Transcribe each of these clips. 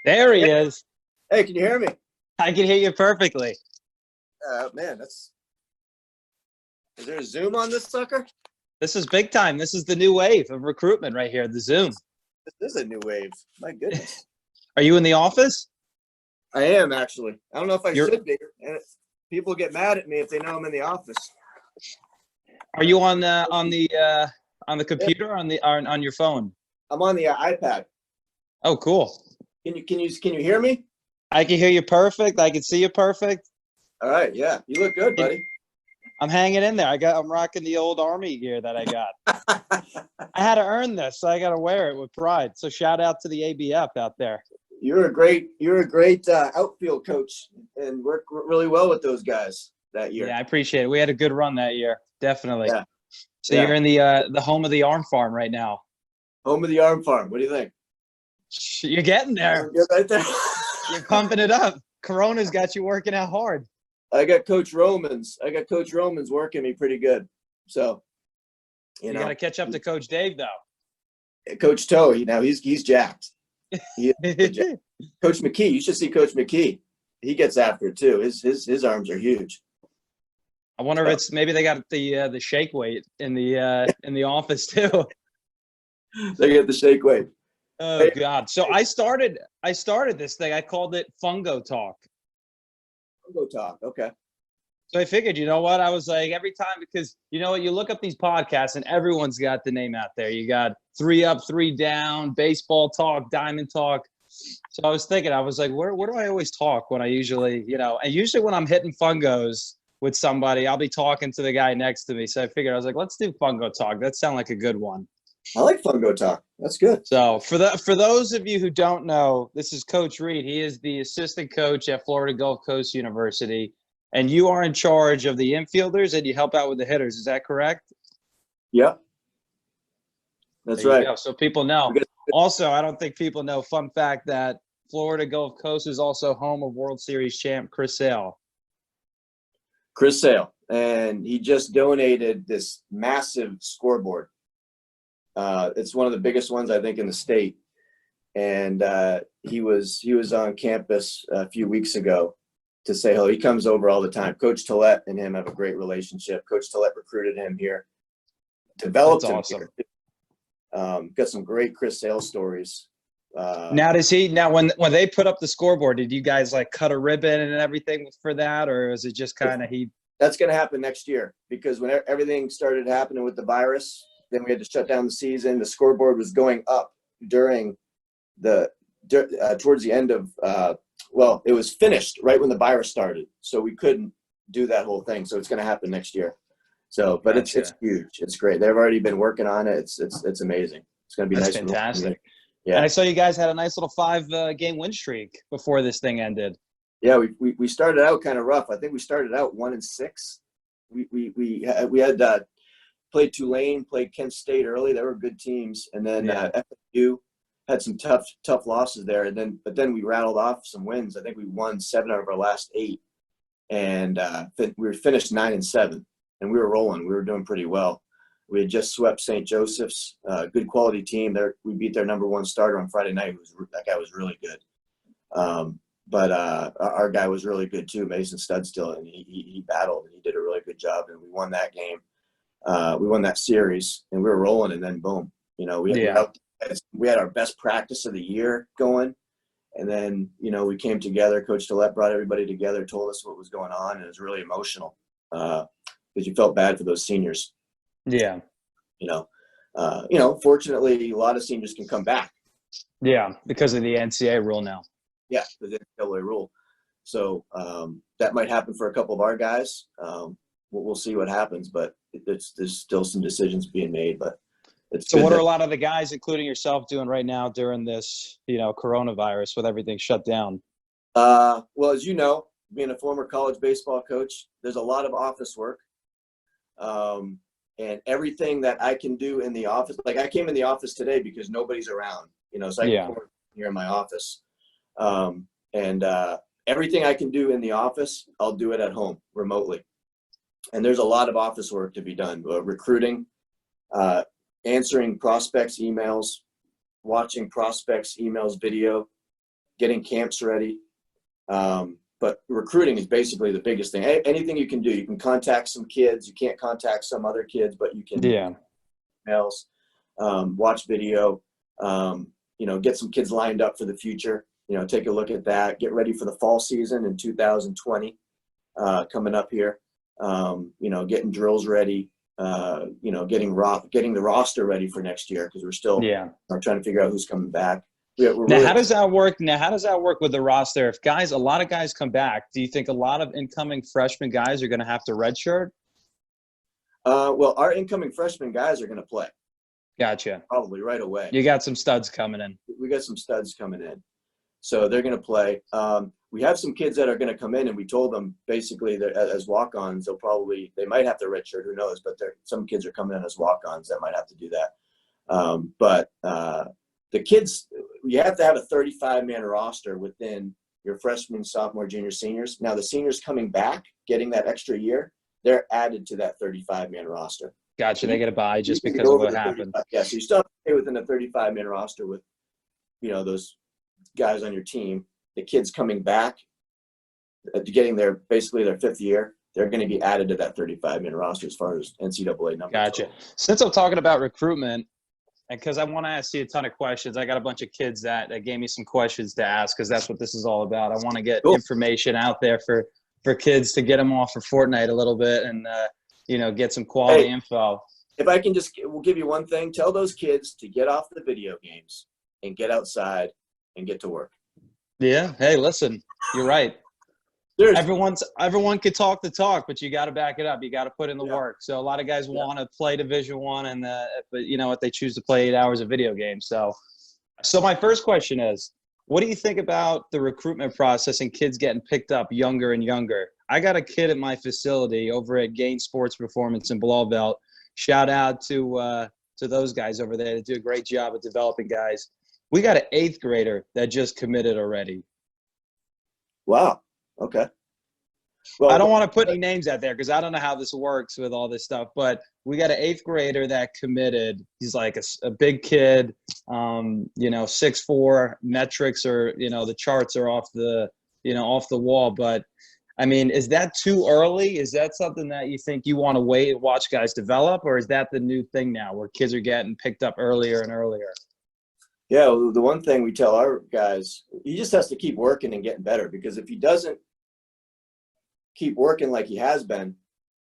There he is. Hey, can you hear me? I can hear you perfectly. Man, is there a Zoom on this sucker? This is big time. This is the new wave of recruitment right here, the Zoom. This is a new wave. My goodness. Are you in the office? I am, actually. I don't know if I You're- should be. And people get mad at me if they know I'm in the office. Are you on the computer or on your phone? I'm on the iPad. Oh, cool. Can you hear me? I can hear you perfect. I can see you perfect. All right, yeah. You look good, buddy. I'm hanging in there. I'm rocking the old Army gear that I got. I had to earn this, so I got to wear it with pride. So shout out to the ABF out there. You're a great outfield coach and worked really well with those guys that year. Yeah, I appreciate it. We had a good run that year, definitely. Yeah. So Yeah. you're in the home of the arm farm right now. Home of the arm farm. What do you think? You're getting there. You're right there. You're pumping it up. Corona's got you working out hard. I got Coach Romans working me pretty good. So, You got to catch up to Coach Dave, though. Coach Toe, he's jacked. Jacked. Coach McKee, you should see Coach McKee. He gets after it too. His arms are huge. I wonder if maybe they got the shake weight in the office too. They get the shake weight. Oh God! So I started this thing. I called it Fungo Talk. Fungo Talk. Okay. So I figured, you know what? I was like, every time, because you know what, you look up these podcasts and everyone's got the name out there. You got 3 Up, 3 Down, Baseball Talk, Diamond Talk. So I was thinking, I was like, where do I always talk when I usually, and usually when I'm hitting fungos with somebody, I'll be talking to the guy next to me. So I figured, I was like, let's do Fungo Talk. That sounds like a good one. I like Fungo Talk. That's good. So for those of you who don't know, this is Coach Reid. He is the assistant coach at Florida Gulf Coast University. And you are in charge of the infielders and you help out with the hitters. Is that correct? Yep. That's right. So people know. Also, I don't think people know, fun fact, that Florida Gulf Coast is also home of World Series champ Chris Sale. Chris Sale. And he just donated this massive scoreboard. It's one of the biggest ones, I think, in the state. And he was on campus a few weeks ago to say hello. He comes over all the time. Coach Tillett and him have a great relationship. Coach Tillett recruited him here, developed him awesome. Here. Got some great Chris Sale stories. Now when they put up the scoreboard, did you guys like cut a ribbon and everything for that, or is it just kind of That's going to happen next year, because when everything started happening with the virus, then we had to shut down the season. The scoreboard was going up during towards the end of it was finished right when the virus started, so we couldn't do that whole thing. So it's going to happen next year. So, but Gotcha. it's huge. It's great. They've already been working on it. It's amazing. It's going to be That's nice. fantastic. Yeah. And I saw you guys had a nice little 5-game win streak before this thing ended. Yeah, we started out kind of rough. I think we started out 1-6. We had played Tulane, played Kent State early. They were good teams, and then FSU had some tough losses there, but then we rattled off some wins. I think we won 7 out of our last 8, and we were finished 9-7, and we were rolling. We were doing pretty well. We had just swept St. Joseph's, good quality team. We beat their number 1 starter on Friday night. That guy was really good. But our guy was really good too, Mason Studstill, and he battled and he did a really good job, and we won that game. We won that series, and we were rolling, and then boom, we had our best practice of the year going, and then we came together. Coach Tillett brought everybody together, told us what was going on, and it was really emotional because you felt bad for those seniors. Yeah. Fortunately, a lot of seniors can come back. Yeah, because of the NCAA rule now. Yeah, the NCAA rule. So that might happen for a couple of our guys. We'll see what happens, but there's still some decisions being made. But so, what are a lot of the guys, including yourself, doing right now during this, coronavirus with everything shut down? Well, as you know, being a former college baseball coach, there's a lot of office work, and everything that I can do in the office. Like I came in the office today because nobody's around, so I can work here in my office. Everything I can do in the office, I'll do it at home remotely. And there's a lot of office work to be done, recruiting, answering prospects' emails, watching prospects' emails, video, getting camps ready. But recruiting is basically the biggest thing. Anything you can do, you can contact some kids. You can't contact some other kids, but you can emails, watch video, get some kids lined up for the future. Take a look at that. Get ready for the fall season in 2020 coming up here. Getting drills ready. Getting the roster ready for next year because we're still trying to figure out who's coming back. How does that work? Now, how does that work with the roster? If a lot of guys come back, do you think a lot of incoming freshman guys are going to have to redshirt? Well, our incoming freshman guys are going to play. Gotcha. Probably right away. You got some studs coming in. We got some studs coming in. So they're going to play. We have some kids that are going to come in, and we told them basically that as walk-ons, they might have to redshirt, who knows, but some kids are coming in as walk-ons that might have to do that. But the kids, you have to have a 35-man roster within your freshmen, sophomore, junior, seniors. Now, the seniors coming back, getting that extra year, they're added to that 35-man roster. Gotcha. They get a bye just because of what happened. Yeah, so you still have to stay within a 35-man roster with, those guys on your team. The kids coming back, getting basically their fifth year, they're going to be added to that 35-man roster as far as NCAA numbers. Gotcha. Since I'm talking about recruitment, and because I want to ask you a ton of questions, I got a bunch of kids that gave me some questions to ask because that's what this is all about. I want to get information out there for kids to get them off of Fortnite a little bit and, get some quality info. If I can we'll give you one thing. Tell those kids to get off the video games and get outside and get to work. Yeah. Hey, listen, you're right. Everyone could talk the talk, but you got to back it up. You got to put in the work. So a lot of guys want to play Division I, but you know what? They choose to play 8 hours of video games. So my first question is, what do you think about the recruitment process and kids getting picked up younger and younger? I got a kid at my facility over at Gain Sports Performance in Blauvelt. Shout out to those guys over there that do a great job of developing guys. We got an 8th grader that just committed already. Wow. Okay. Well, I don't want to put any names out there because I don't know how this works with all this stuff, but we got an 8th grader that committed. He's like a big kid, 6'4", metrics are, the charts are off the wall. But I mean, is that too early? Is that something that you think you want to wait and watch guys develop, or is that the new thing now where kids are getting picked up earlier and earlier? Yeah, well, the one thing we tell our guys, he just has to keep working and getting better, because if he doesn't keep working like he has been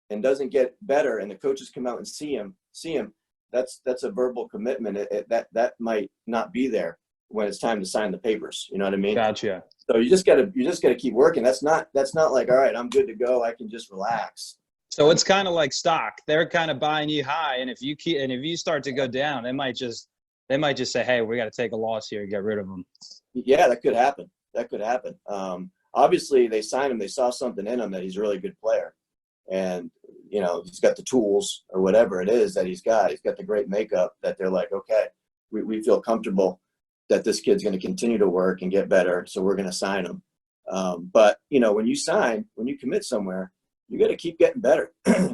and doesn't get better and the coaches come out and see him, that's a verbal commitment. That might not be there when it's time to sign the papers. You know what I mean? Gotcha. So you just gotta keep working. That's not like, all right, I'm good to go, I can just relax. So it's kind of like stock. They're kind of buying you high, and if you start to go down, they might just say, hey, we got to take a loss here and get rid of them. Yeah, that could happen. Obviously, they signed him. They saw something in him that he's a really good player. And, he's got the tools or whatever it is that he's got. He's got the great makeup that they're like, okay, we feel comfortable that this kid's going to continue to work and get better, so we're going to sign him. But, when you commit somewhere, you got to keep getting better.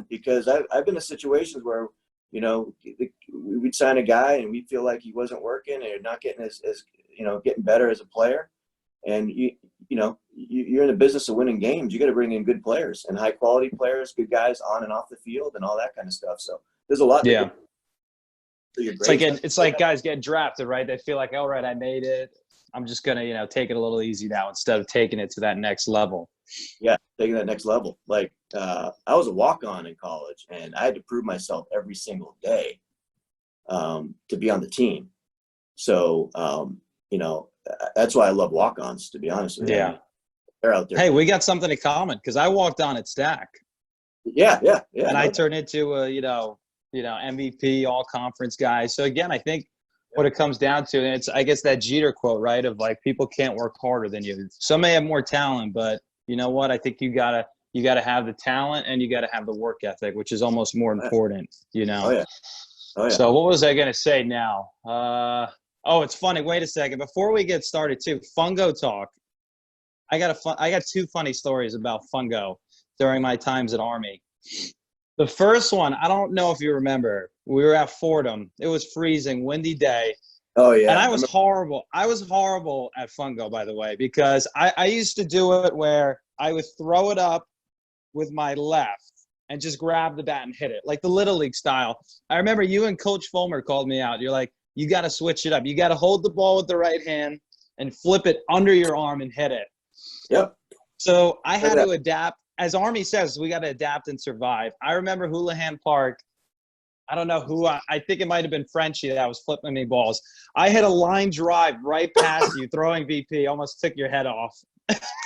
Because I've been in situations where, we'd sign a guy and we feel like he wasn't working and not getting as getting better as a player. And you're in the business of winning games. You got to bring in good players and high quality players, good guys on and off the field and all that kind of stuff. So there's a lot. Yeah. It's like guys get drafted, right? They feel like, all right, I made it. I'm just going to, take it a little easy now instead of taking it to that next level. Yeah. Taking that next level. Like, I was a walk-on in college and I had to prove myself every single day, to be on the team. So, that's why I love walk-ons, to be honest with you. Yeah. They're out there. Hey, we got something in common because I walked on at Stack. Yeah. And I turned into a, MVP, all-conference guy. So, again, I think what it comes down to, and it's, I guess, that Jeter quote, right, of like, people can't work harder than you. Some may have more talent, but you know what? I think you gotta have the talent and you gotta have the work ethic, which is almost more important, Oh, yeah. So what was I going to say now? It's funny. Wait a second. Before we get started too, Fungo talk. I got 2 funny stories about Fungo during my times at Army. The first one, I don't know if you remember, we were at Fordham. It was freezing, windy day. Oh yeah. And I was horrible. I was horrible at Fungo, by the way, because I used to do it where I would throw it up with my left and just grab the bat and hit it, like the Little League style. I remember you and Coach Fulmer called me out. You're like, you got to switch it up. You got to hold the ball with the right hand and flip it under your arm and hit it. Yep. So I had to adapt. As Army says, we got to adapt and survive. I remember Houlihan Park. I don't know who. I think it might have been Frenchie that was flipping me balls. I hit a line drive right past you, throwing VP, almost took your head off.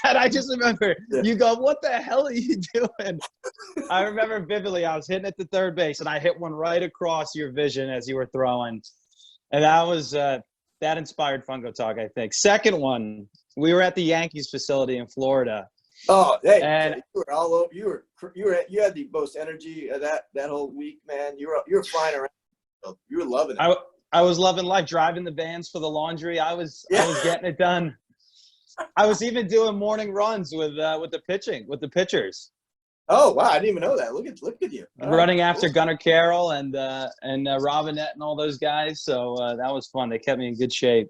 And I just remember you go, what the hell are you doing? I remember vividly, I was hitting at the third base, and I hit one right across your vision as you were throwing. And that was that inspired Fungo Talk, I think. Second one, we were at the Yankees facility in Florida. Oh, hey, and you were all over. You had the most energy of that whole week, man. You were flying around. You were loving it. I was loving life, driving the vans for the laundry. I was getting it done. I was even doing morning runs with the pitchers. Oh wow, I didn't even know that. Look at you. Running after Gunnar Carroll and Robinette and all those guys. So that was fun. They kept me in good shape.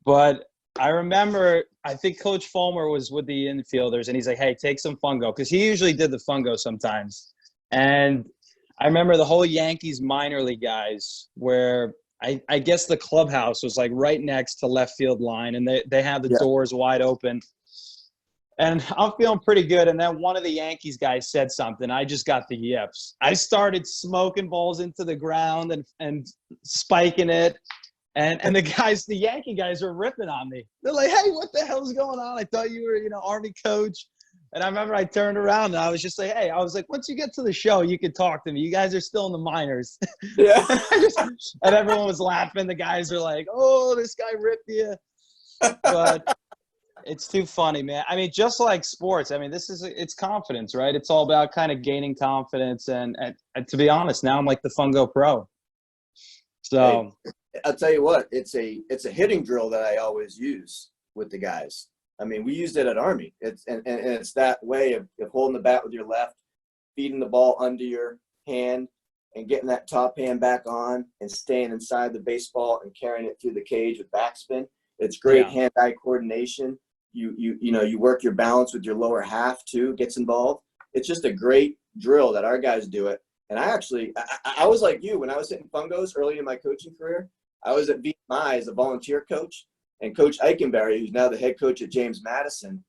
But I remember, I think Coach Fulmer was with the infielders, and he's like, hey, take some Fungo, because he usually did the Fungo sometimes. And I remember the whole Yankees minor league guys, where I guess the clubhouse was like right next to left field line, and they had the doors wide open. And I'm feeling pretty good. And then one of the Yankees guys said something. I just got the yips. I started smoking balls into the ground and spiking it. And the Yankee guys were ripping on me. They're like, hey, what the hell's going on? I thought you were, Army coach. And I remember I turned around and I was just like, hey, I was like, once you get to the show, you can talk to me. You guys are still in the minors. Yeah. And everyone was laughing. The guys are like, oh, this guy ripped you. But it's too funny, man. I mean, just like sports, I mean, it's confidence, right? It's all about kind of gaining confidence. And to be honest, now I'm like the Fungo Pro. So hey, I'll tell you what, it's a hitting drill that I always use with the guys. I mean, we used it at Army. It's that way of holding the bat with your left, feeding the ball under your hand, and getting that top hand back on and staying inside the baseball and carrying it through the cage with backspin. It's great hand-eye coordination. You work your balance with your lower half too, gets involved. It's just a great drill that our guys do it. And I was like you when I was hitting Fungos early in my coaching career. I was at VMI as a volunteer coach, and Coach Eichenberry, who's now the head coach at James Madison,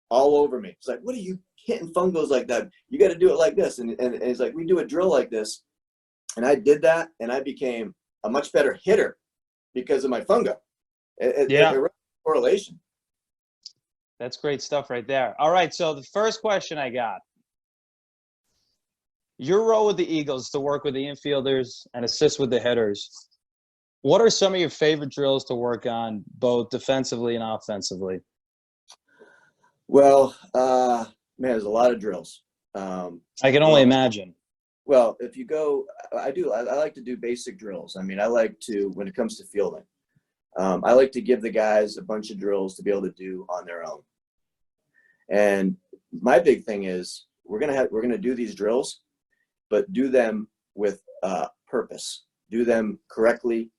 all over me. It's like, what are you hitting Fungos like that? You got to do it like this. And it's like, we do a drill like this. And I did that, and I became a much better hitter because of my Fungo. Correlation. That's great stuff right there. All right, so the first question I got. Your role with the Eagles to work with the infielders and assist with the hitters. What are some of your favorite drills to work on, both defensively and offensively? Well, man, there's a lot of drills. I can only imagine. Well, if you go, I like to do basic drills. I mean, I like to, when it comes to fielding, I like to give the guys a bunch of drills to be able to do on their own. And my big thing is we're gonna do these drills, but do them with purpose. Do them correctly.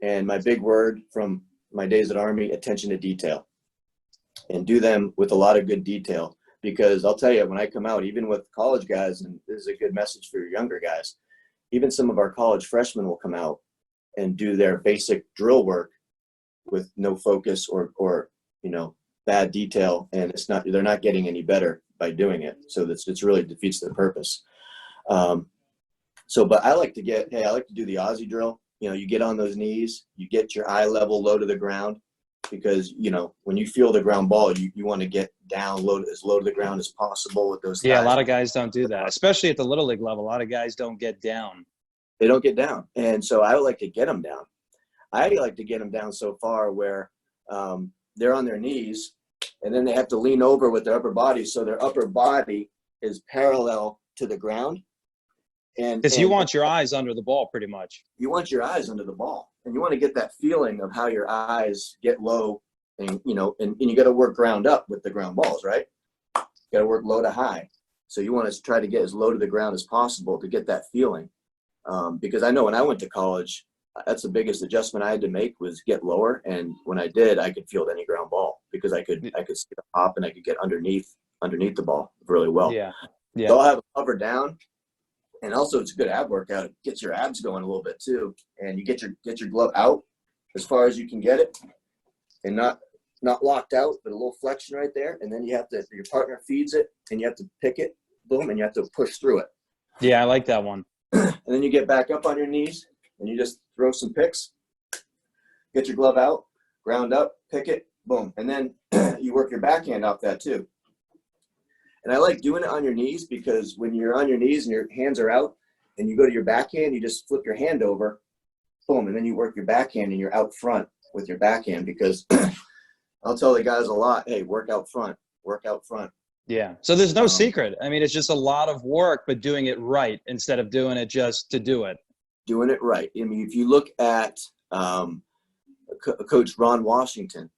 And my big word from my days at Army, attention to detail. And do them with a lot of good detail. Because I'll tell you, when I come out, even with college guys, and this is a good message for your younger guys, even some of our college freshmen will come out and do their basic drill work with no focus or bad detail, and they're not getting any better by doing it. So it's really defeats the purpose. But I like to do the Aussie drill. You get on those knees, you get your eye level low to the ground, because when you feel the ground ball, you want to get down as low to the ground as possible with those. Yeah, a lot of guys don't do that, especially at the Little League level. A lot of guys don't get down. They don't get down, and so I would like to get them down. I like to get them down so far where they're on their knees, and then they have to lean over with their upper body, so their upper body is parallel to the ground. Because you want your eyes under the ball, pretty much. You want your eyes under the ball, and you want to get that feeling of how your eyes get low, and you got to work ground up with the ground balls, right? You got to work low to high. So you want to try to get as low to the ground as possible to get that feeling. Because I know when I went to college, that's the biggest adjustment I had to make, was get lower. And when I did, I could field any ground ball because I could see the hop and I could get underneath the ball really well. Yeah. Yeah. So I'll have it cover down. And also it's a good ab workout. It gets your abs going a little bit too. And you get your glove out as far as you can get it, and not locked out, but a little flexion right there. And then your partner feeds it and you have to pick it, boom, and you have to push through it. Yeah, I like that one. And then you get back up on your knees and you just throw some picks, get your glove out, ground up, pick it, boom. And then you work your backhand off that too. And I like doing it on your knees because when you're on your knees and your hands are out and you go to your backhand, you just flip your hand over, boom, and then you work your backhand and you're out front with your backhand, because I'll tell the guys a lot, hey, work out front. Yeah. So there's no secret. I mean, it's just a lot of work, but doing it right instead of doing it just to do it. Doing it right. I mean, if you look at Coach Ron Washington,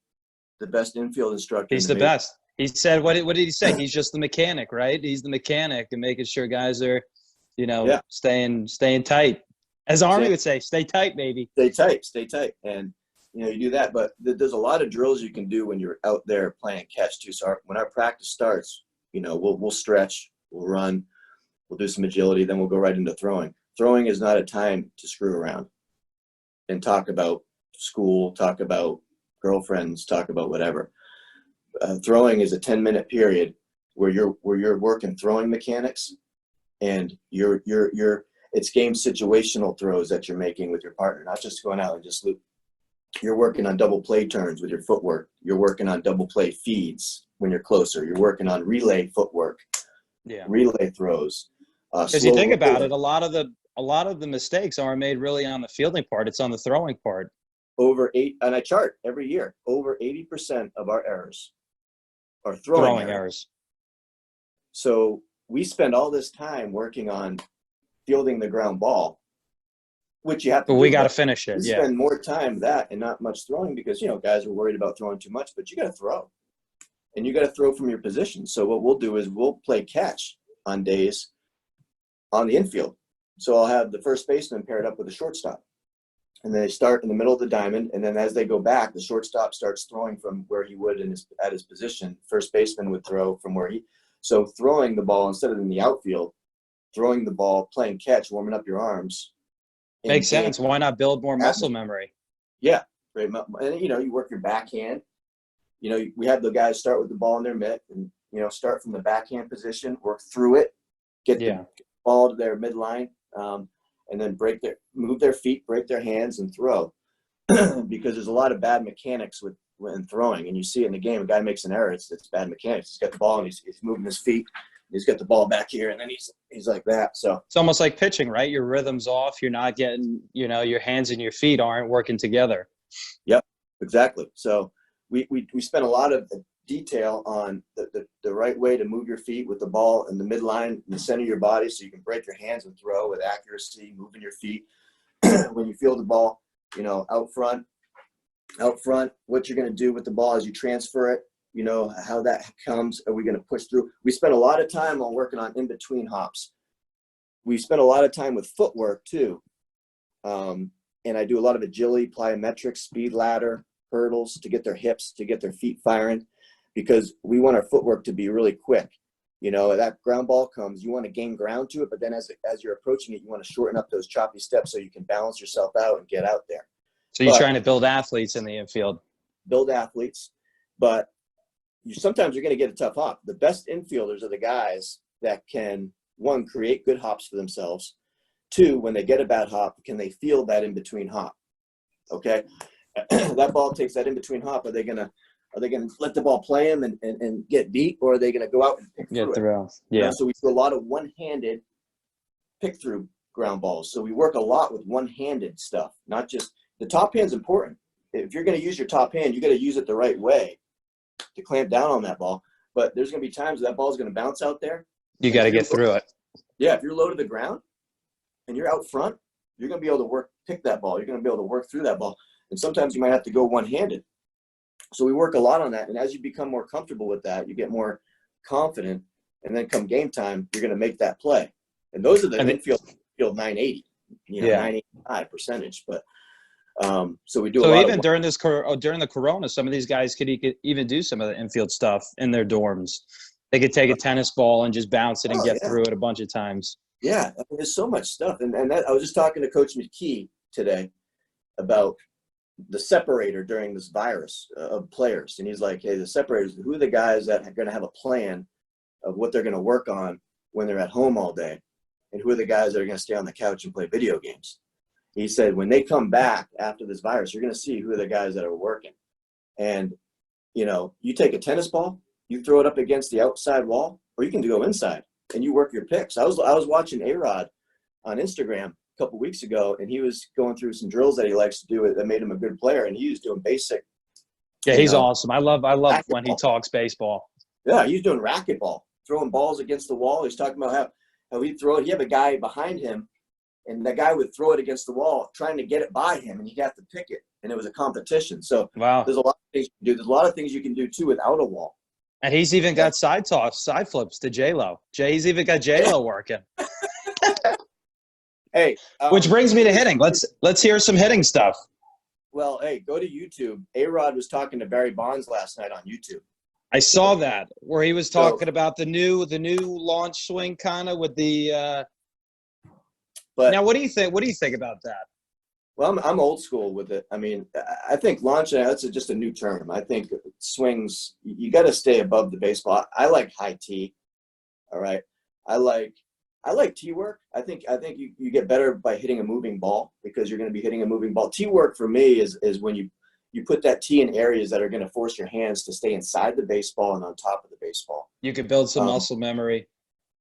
the best infield instructor. He's the best. He said, what did he say? He's just the mechanic, right? He's the mechanic and making sure guys are, staying tight. As Army would say, stay tight, baby. Stay tight. And, you do that. But there's a lot of drills you can do when you're out there playing catch too. So when our practice starts, we'll stretch, we'll run, we'll do some agility, then we'll go right into throwing. Throwing is not a time to screw around and talk about school, talk about girlfriends, talk about whatever. Throwing is a 10-minute period where you're working throwing mechanics, and it's game situational throws that you're making with your partner, not just going out and just loop. You're working on double play turns with your footwork. You're working on double play feeds when you're closer. You're working on relay footwork, relay throws. Because you think about it, a lot of the mistakes are made really on the fielding part. It's on the throwing part. And I chart every year, over 80% of our errors are throwing errors. So we spend all this time working on fielding the ground ball, which you have to But we got to finish it. We spend more time that and not much throwing because, guys are worried about throwing too much, but you got to throw. And you got to throw from your position. So what we'll do is we'll play catch on days on the infield. So I'll have the first baseman paired up with a shortstop. And they start in the middle of the diamond, and then as they go back, the shortstop starts throwing from where he would at his position. First baseman would throw from where so throwing the ball instead of in the outfield, throwing the ball, playing catch, warming up your arms. Makes sense. Why not build more muscle memory? Yeah, great. And you work your backhand. We have the guys start with the ball in their mitt, and start from the backhand position, work through it, get the ball to their midline. And then move their feet, break their hands, and throw. Because there's a lot of bad mechanics when throwing, and you see it in the game. A guy makes an error; it's bad mechanics. He's got the ball and he's moving his feet. He's got the ball back here, and then he's like that. So it's almost like pitching, right? Your rhythm's off. You're not getting, your hands and your feet aren't working together. Yep, exactly. So we spent a lot of detail on the right way to move your feet with the ball in the midline, in the center of your body, so you can break your hands and throw with accuracy, moving your feet. When you feel the ball, out front, what you're going to do with the ball as you transfer it, how that comes. Are we going to push through? We spent a lot of time on working on in-between hops. We spent a lot of time with footwork too. And I do a lot of agility, plyometrics, speed ladder, hurdles to get their hips, to get their feet firing. Because we want our footwork to be really quick. That ground ball comes, you want to gain ground to it, but then as you're approaching it, you want to shorten up those choppy steps so you can balance yourself out and get out there. So you're trying to build athletes in the infield. Build athletes, but sometimes you're going to get a tough hop. The best infielders are the guys that can, one, create good hops for themselves. Two, when they get a bad hop, can they feel that in-between hop? Okay? That ball takes that in-between hop. Are they going to let the ball play them and get beat, or are they going to go out and pick through it? Yeah. So we do a lot of one-handed pick through ground balls. So we work a lot with one-handed stuff, not just the top hand's important. If you're going to use your top hand, you got to use it the right way to clamp down on that ball. But there's going to be times that ball is going to bounce out there. You got to get through it. Yeah. If you're low to the ground and you're out front, you're going to be able to pick that ball. You're going to be able to work through that ball. And sometimes you might have to go one-handed. So we work a lot on that. And as you become more comfortable with that, you get more confident. And then come game time, you're going to make that play. And those are the infield 980, 985 percentage. But So we do a So lot even of during the corona, some of these guys could even do some of the infield stuff in their dorms. They could take a tennis ball and just bounce it and get through it a bunch of times. Yeah, I mean, there's so much stuff, and that I was just talking to Coach McKee today about the separator during this virus of players, and he's like, "Hey, the separators, who are the guys that are going to have a plan of what they're going to work on when they're at home all day, and who are the guys that are going to stay on the couch and play video games?" He said, when they come back after this virus, you're going to see who are the guys that are working. And, you know, you take a tennis ball, you throw it up against the outside wall, or you can go inside and you work your picks. I was watching A-Rod on Instagram a couple weeks ago, and he was going through some drills that he likes to do that made him a good player, and he was doing basic. Yeah, he's awesome. I love when he talks baseball. Yeah, he's doing racquetball, throwing balls against the wall. He's talking about how he'd throw it. He have a guy behind him, and that guy would throw it against the wall, trying to get it by him, and he'd have to pick it. And it was a competition. So there's a lot of things you can do. There's a lot of things you can do too without a wall. And he's even got side flips to J-Lo. He's even got J-Lo working. Hey, which brings me to hitting. Let's hear some hitting stuff. Well, hey, go to YouTube. A-Rod was talking to Barry Bonds last night on YouTube. I saw that where he was talking about the new launch swing kind of with the. But now, what do you think? What do you think about that? Well, I'm old school with it. I mean, I think launching, that's just a new term. I think swings, you got to stay above the baseball. I like high tee. All right. I like tee work. I think you get better by hitting a moving ball, because you're going to be hitting a moving ball. Tee work for me is when you put that tee in areas that are going to force your hands to stay inside the baseball and on top of the baseball. You could build some muscle memory.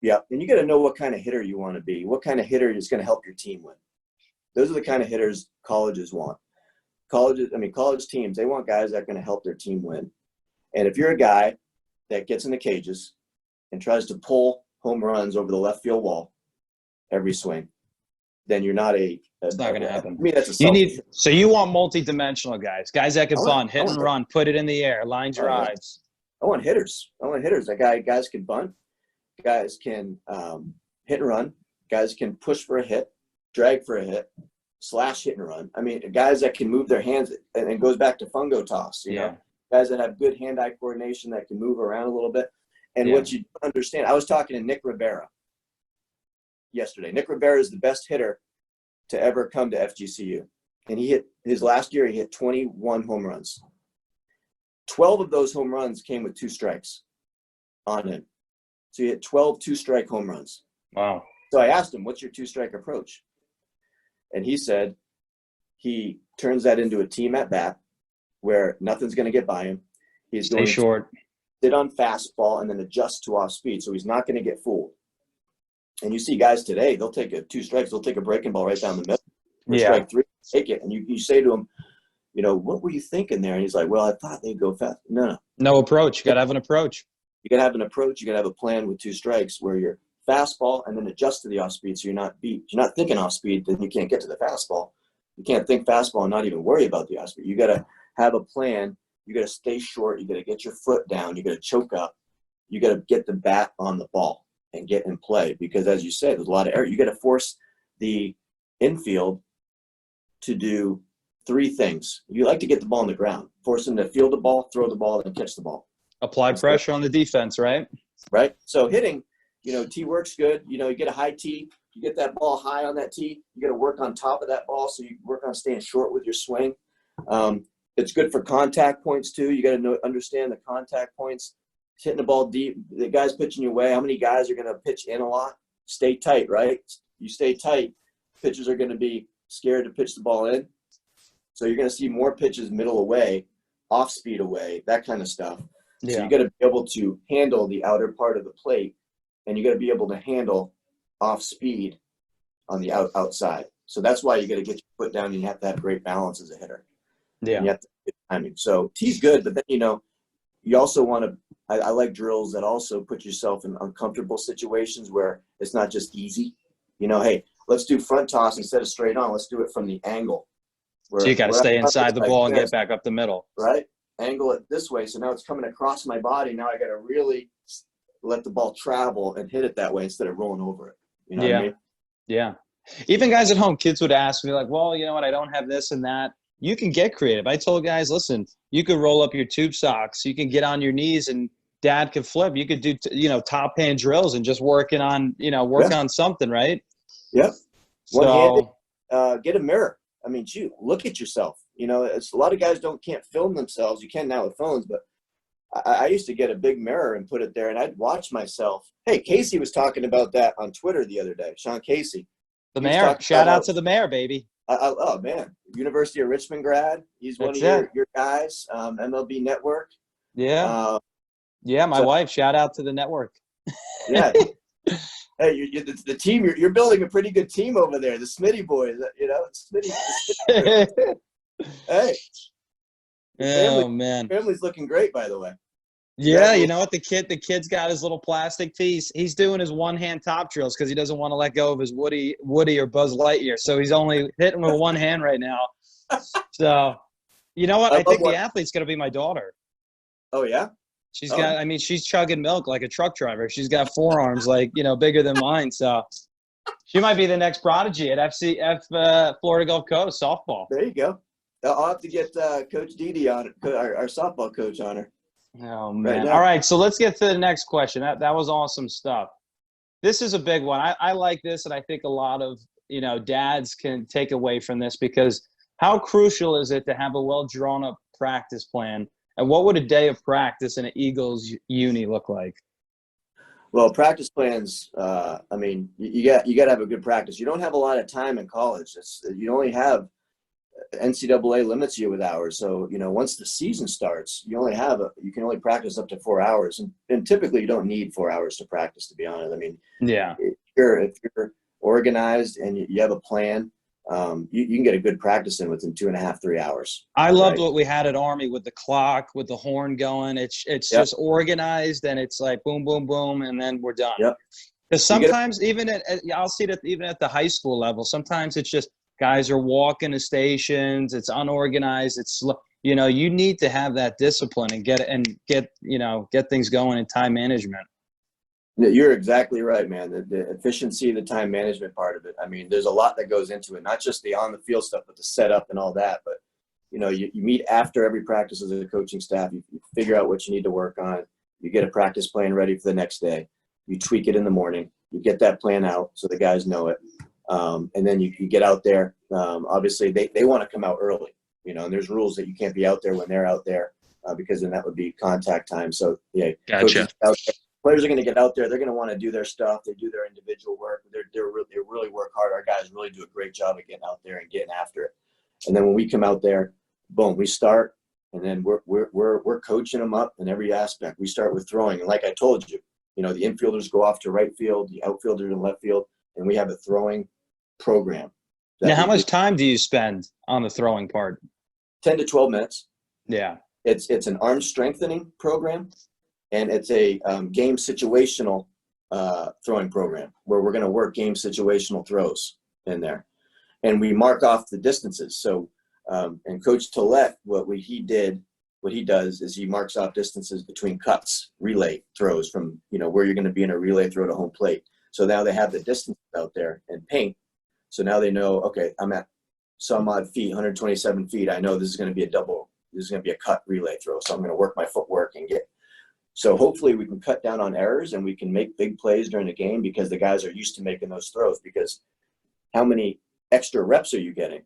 Yeah, and you got to know what kind of hitter you want to be. What kind of hitter is going to help your team win. Those are the kind of hitters colleges want. College teams, they want guys that are going to help their team win. And if you're a guy that gets in the cages and tries to pull home runs over the left field wall every swing, then you're not it's not going to happen. I mean, that's so you want multi-dimensional guys that can bunt, hit and run, put it in the air, line drives. I want hitters. Guys can bunt. Guys can hit and run. Guys can push for a hit, drag for a hit, slash hit and run. I mean, guys that can move their hands, and it goes back to fungo toss. You know, guys that have good hand-eye coordination that can move around a little bit. And what you understand, I was talking to Nick Rivera yesterday. Nick Rivera is the best hitter to ever come to FGCU, and he hit his last year. He hit 21 home runs. 12 of those home runs came with 2 strikes on him. So he hit 12 2-strike home runs. Wow. So I asked him, what's your 2-strike approach? And he said he turns that into a team at bat where nothing's going to get by him. He's going short, sit on fastball, and then adjust to off speed. So he's not going to get fooled. And you see guys today, they'll take 2 strikes. They'll take a breaking ball right down the middle. Strike 3, take it. And you say to him, you know, what were you thinking there? And he's like, well, I thought they'd go fast. No approach. You got to have an approach. You got to have an approach. You got to have a plan with 2 strikes where you're fastball and then adjust to the off speed. So you're not beat. You're not thinking off speed, then you can't get to the fastball. You can't think fastball and not even worry about the off speed. You got to have a plan. You got to stay short. You got to get your foot down. You got to choke up. You got to get the bat on the ball and get in play, because as you said, there's a lot of error. You got to force the infield to do 3 things. You like to get the ball on the ground, force them to field the ball, throw the ball, and catch the ball. Apply pressure on the defense, right? Right. So hitting, tee work's good. You get a high tee. You get that ball high on that tee. You got to work on top of that ball, so you work on staying short with your swing. It's good for contact points too. You got to understand the contact points. Hitting the ball deep. The guys pitching your way. How many guys are going to pitch in a lot? Stay tight, right? You stay tight. Pitchers are going to be scared to pitch the ball in. So you're going to see more pitches middle away, off speed away, that kind of stuff. Yeah. So you got to be able to handle the outer part of the plate, and you got to be able to handle off speed on the outside. So that's why you got to get your foot down, and you have to have great balance as a hitter. Yeah. And you have to get timing. So tee's good, but then you also want to. I like drills that also put yourself in uncomfortable situations where it's not just easy. Hey, let's do front toss instead of straight on. Let's do it from the angle. So you got to stay inside the ball and get back up the middle. Right. Angle it this way. So now it's coming across my body. Now I got to really let the ball travel and hit it that way instead of rolling over it. You know what I mean? Yeah. Even guys at home, kids would ask me like, well, you know what? I don't have this and that. you can get creative. I told guys, listen, you could roll up your tube socks. You can get on your knees and dad could flip. You could do, top hand drills and just working on, on something, right? Yep. So get a mirror. I mean, shoot, look at yourself. It's a lot of guys can't film themselves. You can now with phones, but I used to get a big mirror and put it there, and I'd watch myself. Hey, Casey was talking about that on Twitter the other day. Sean Casey. The mayor. Shout out to the mayor, baby. Oh, man. University of Richmond grad. He's one of your guys, MLB Network. Yeah. My wife. Shout out to the network. Yeah. Hey, the team. You're building a pretty good team over there. The Smitty boys. Smitty. Hey. Man. Family's looking great, by the way. Yeah, you know what? The kid's got his little plastic piece. He's doing his one-hand top drills because he doesn't want to let go of his Woody or Buzz Lightyear. So he's only hitting with one hand right now. So, you know what? I think the athlete's going to be my daughter. Oh, yeah? She's chugging milk like a truck driver. She's got forearms bigger than mine. So she might be the next prodigy at Florida Gulf Coast softball. There you go. I'll have to get Coach Didi on it, our softball coach on her. Oh, man. All right, so let's get to the next question. That was awesome stuff. This is a big one. I like this, and I think a lot of, dads can take away from this because how crucial is it to have a well-drawn-up practice plan, and what would a day of practice in an Eagles uni look like? Well, practice plans, you got to have a good practice. You don't have a lot of time in college. You only have NCAA limits you with hours. So, once the season starts, you can only practice up to 4 hours. And typically you don't need 4 hours to practice, to be honest. I mean, yeah, if you're organized and you have a plan, you can get a good practice in within 2.5, 3 hours. I loved what we had at Army with the clock, with the horn going. It's just organized and it's like boom, boom, boom. And then we're done. Yep. Because sometimes I'll see that even at the high school level, sometimes it's just, guys are walking to stations. It's unorganized. It's you need to have that discipline and get things going in time management. You're exactly right, man. The efficiency, the time management part of it. I mean, there's a lot that goes into it, not just the on the field stuff, but the setup and all that. But you meet after every practice as a coaching staff. You figure out what you need to work on. You get a practice plan ready for the next day. You tweak it in the morning. You get that plan out so the guys know it. And then you get out there. Obviously, they want to come out early, and there's rules that you can't be out there when they're out there because then that would be contact time. So, yeah, gotcha. Players are going to get out there. They're going to want to do their stuff. They do their individual work. They really work hard. Our guys really do a great job of getting out there and getting after it. And then when we come out there, boom, we start, and then we're coaching them up in every aspect. We start with throwing, and like I told you, the infielders go off to right field, the outfielders in left field, and we have a throwing program. Now, how much time do you spend on the throwing part? 10 to 12 minutes. Yeah. It's an arm strengthening program, and it's a game situational throwing program where we're going to work game situational throws in there. And we mark off the distances. So, and Coach Tillett, what he does is he marks off distances between cuts, relay throws from, where you're going to be in a relay throw to home plate. So now they have the distance out there and paint. So now they know, okay, I'm at some odd feet, 127 feet. I know this is going to be this is going to be a cut relay throw. So I'm going to work my footwork and so hopefully we can cut down on errors and we can make big plays during the game because the guys are used to making those throws, because how many extra reps are you getting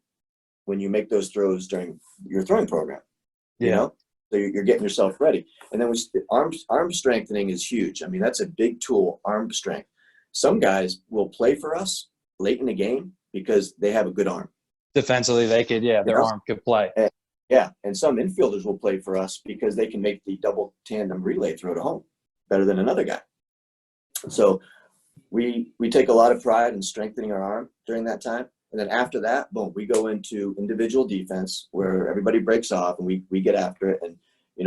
when you make those throws during your throwing program? Yeah. So you're getting yourself ready. And then arm strengthening is huge. I mean, that's a big tool, arm strength. Some guys will play for us late in the game because they have a good arm. Defensively, they could, their arm could play. And some infielders will play for us because they can make the double tandem relay throw to home better than another guy. So we take a lot of pride in strengthening our arm during that time. And then after that, boom, we go into individual defense where everybody breaks off and we get after it. And,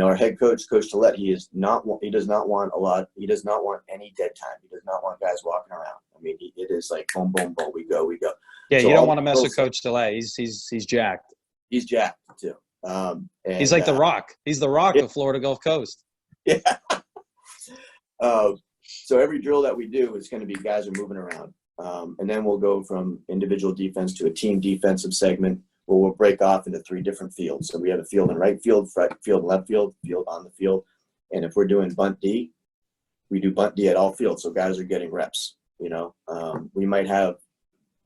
our head coach, Coach Tillett, he does not want any dead time. He does not want guys walking around. I mean, it is like boom, boom, boom, we go. Yeah, so you don't want to mess with Coach Tillett. He's jacked. He's jacked too. He's like the Rock. He's the Rock of Florida Gulf Coast. Yeah. So every drill that we do is going to be guys are moving around. And then we'll go from individual defense to a team defensive segment where we'll break off into 3 different fields. So we have a field in right field, front field, left field, field on the field. And if we're doing bunt D, we do bunt D at all fields. So guys are getting reps, you know. We might have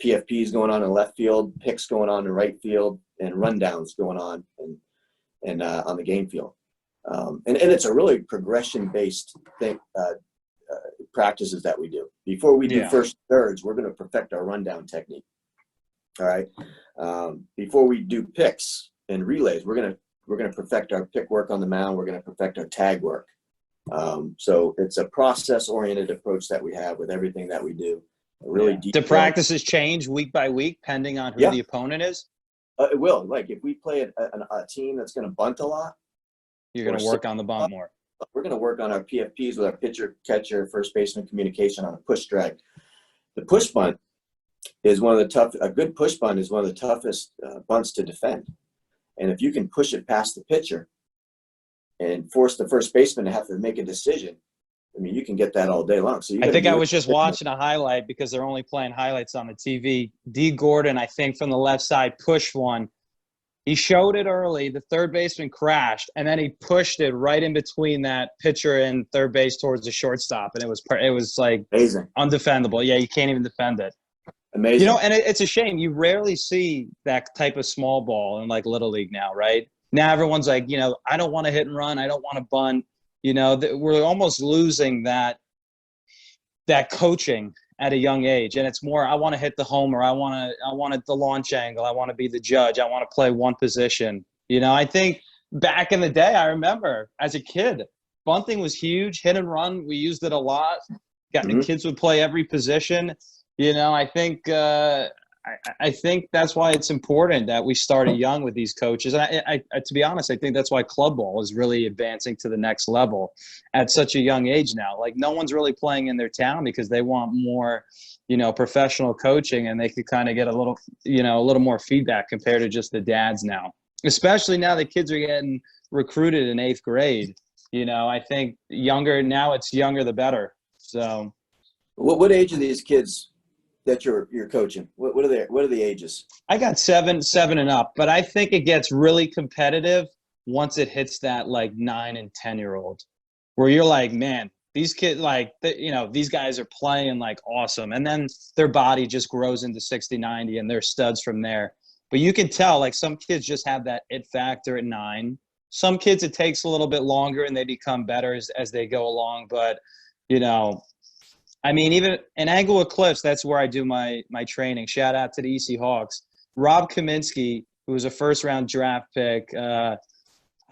PFPs going on in left field, picks going on in right field, and rundowns going on and on the game field. And it's a really progression-based thing, practices that we do. Before we do first thirds, we're going to perfect our rundown technique. All right. Before we do picks and relays, we're going to perfect our pick work on the mound. We're going to perfect our tag work. So it's a process-oriented approach that we have with everything that we do. Really deep. Do practices change week by week, depending on who the opponent is? It will. Like if we play a team that's going to bunt a lot, you're going to work on the bunt more. We're going to work on our PFPs with our pitcher, catcher, first baseman communication on a push drag. The push bunt is a good push bunt is one of the toughest bunts to defend. And if you can push it past the pitcher and force the first baseman to have to make a decision, I mean, you can get that all day long. So I think I was just watching a highlight because they're only playing highlights on the TV. D. Gordon, I think from the left side, pushed one. He showed it early. The third baseman crashed, and then he pushed it right in between that pitcher and third base towards the shortstop, and it was like amazing, undefendable. Yeah, you can't even defend it. Amazing. You know, and it's a shame. You rarely see that type of small ball in like Little League now, right? Now everyone's like, you know, I don't want to hit and run. I don't want to bunt. You know, we're almost losing that coaching at a young age, and it's more I want to hit the homer, I want the launch angle, I want to be the judge, I want to play one position. You know, I think back in the day, I remember as a kid, bunting was huge, hit and run, we used it a lot. Kids would play every position. You know, I think I think that's why it's important that we started young with these coaches. And I to be honest, I think that's why club ball is really advancing to the next level at such a young age now. Like no one's really playing in their town because they want more, you know, professional coaching, and they could kind of get a little more feedback compared to just the dads now. Especially now the kids are getting recruited in 8th grade. You know, I think it's younger the better. So what age are these kids that you're coaching? What are the ages? I got 7 and up, but I think it gets really competitive once it hits that like 9 and 10-year-old, where you're like, man, these kids, like, you know, these guys are playing like awesome. And then their body just grows into 60, 90 and they're studs from there. But you can tell like some kids just have that it factor at 9. Some kids, it takes a little bit longer and they become better as they go along. But, you know, I mean, even in Englewood Cliffs, that's where I do my training. Shout out to the EC Hawks. Rob Kaminsky, who was a first-round draft pick, I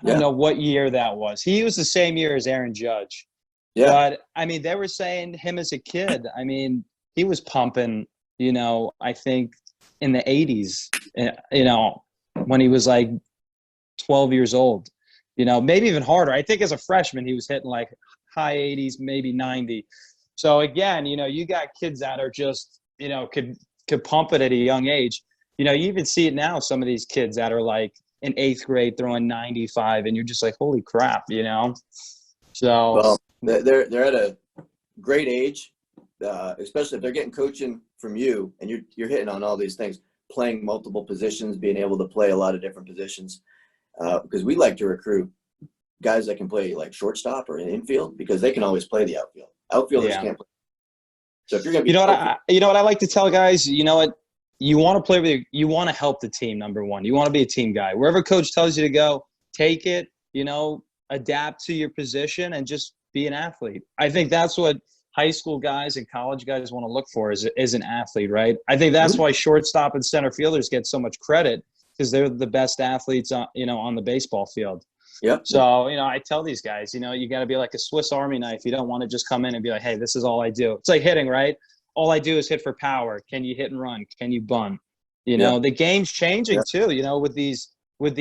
don't know what year that was. He was the same year as Aaron Judge. Yeah. But, I mean, they were saying him as a kid. I mean, he was pumping, you know, I think in the 80s, you know, when he was like 12 years old. You know, maybe even harder. I think as a freshman, he was hitting like high 80s, maybe 90. So again, you know, you got kids that are just, you know, could pump it at a young age. You know, you even see it now, some of these kids that are like in 8th grade throwing 95, and you're just like, holy crap, you know? So well, they're at a great age, especially if they're getting coaching from you and you're hitting on all these things, playing multiple positions, being able to play a lot of different positions. Because we like to recruit guys that can play like shortstop or in infield because they can always play the outfield. Outfielders can't play. So if you're going to be, you know what I like to tell guys, you know what, you want to play you want to help the team. Number one, you want to be a team guy. Wherever coach tells you to go, take it. You know, adapt to your position and just be an athlete. I think that's what high school guys and college guys want to look for is an athlete, right? I think that's why shortstop and center fielders get so much credit because they're the best athletes on the baseball field. Yep. So, you know, I tell these guys, you know, you got to be like a Swiss Army knife. You don't want to just come in and be like, hey, this is all I do. It's like hitting, right? All I do is hit for power. Can you hit and run? Can you bunt? You know, the game's changing too, you know, with these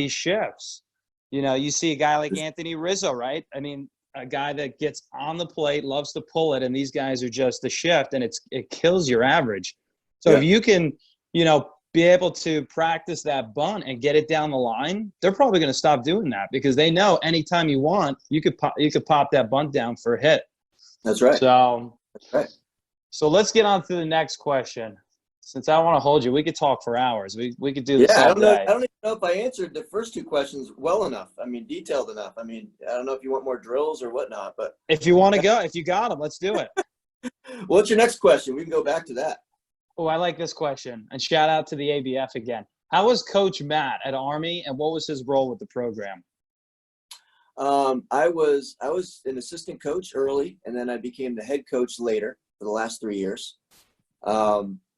shifts. You know, you see a guy like Anthony Rizzo, right? I mean, a guy that gets on the plate, loves to pull it, and these guys are just the shift, and it kills your average. So if you can, you know, be able to practice that bunt and get it down the line, they're probably going to stop doing that because they know anytime you want, you could pop that bunt down for a hit. That's right. So let's get on to the next question. since I want to hold you, we could talk for hours. We could do this Yeah, all day. I don't even know if I answered the first two questions well enough. I mean, detailed enough. I mean, I don't know if you want more drills or whatnot, but If you want to go, if you got them, let's do it. what's your next question? We can go back to that. Oh, I like this question. And shout out to the ABF again. How was Coach Matt at Army, and what was his role with the program? I was an assistant coach early, and then I became the head coach later for the last 3 years.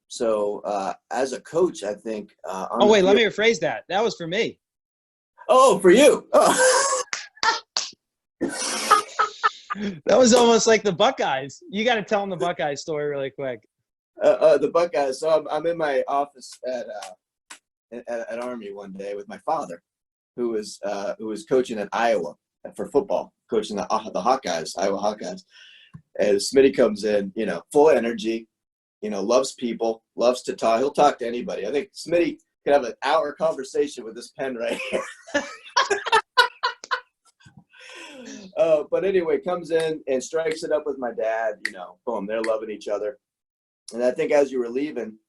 So as a coach, I think. Oh, wait, let me rephrase that. That was for me. Oh, for you. Oh. That was almost like the Buckeyes. You got to tell them the Buckeyes story really quick. The Buckeyes. So I'm in my office at Army one day with my father, who was coaching at Iowa for football, coaching the Hawkeyes, Iowa Hawkeyes. And Smitty comes in, full energy, loves people, loves to talk. He'll talk to anybody. I think Smitty could have an hour conversation with this pen right here. But anyway, comes in and strikes it up with my dad. Boom, they're loving each other. And I think as you were leaving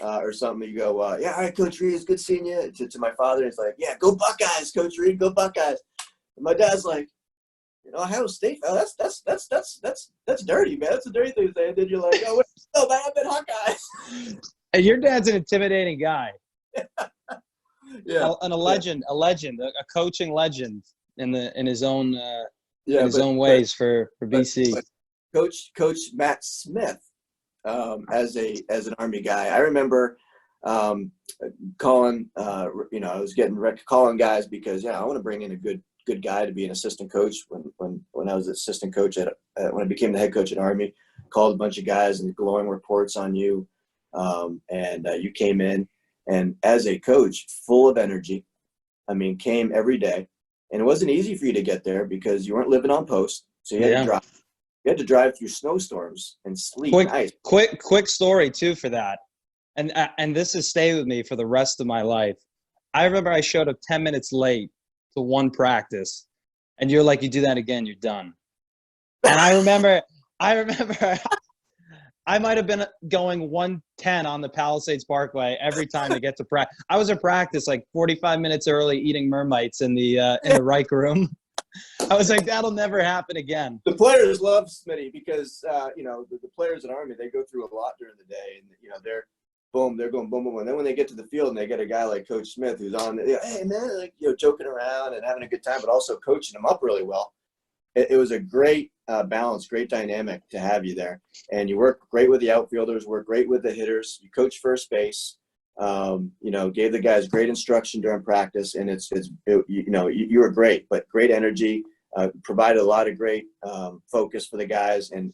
or something, you go, yeah, all right, Coach Reid, it's good seeing you. To my father, he's like, yeah, go Buckeyes, Coach Reid, go Buckeyes. And my dad's like, Ohio State, that's dirty, man. That's a dirty thing to say. And then you're like, oh, wait, no, man, I've been Hawkeyes. And your dad's an intimidating guy. Yeah, and a legend, a coaching legend in his own own ways for BC. But Coach Matt Smith, as an Army guy, I remember calling. I was calling guys because I want to bring in a good guy to be an assistant coach. When I was assistant coach when I became the head coach at Army, called a bunch of guys and glowing reports on you, and you came in. And as a coach, full of energy, came every day. And it wasn't easy for you to get there because you weren't living on post. So you had to drive. You had to drive through snowstorms and sleet and ice. Quick story, too, for that. And this has stayed with me for the rest of my life. I remember I showed up 10 minutes late to one practice. And you're like, you do that again, you're done. And I remember I might have been going 110 on the Palisades Parkway every time to get to practice. I was at practice like 45 minutes early, eating Mermites in the Reich room. I was like, that'll never happen again. The players love Smitty because the players at Army, they go through a lot during the day, and they're going boom boom, and then when they get to the field and they get a guy like Coach Smith who's on, hey man, like joking around and having a good time, but also coaching them up really well. It was a great balance, great dynamic to have you there. And you work great with the outfielders, work great with the hitters. You coach first base, gave the guys great instruction during practice. And you were great, but great energy, provided a lot of great focus for the guys and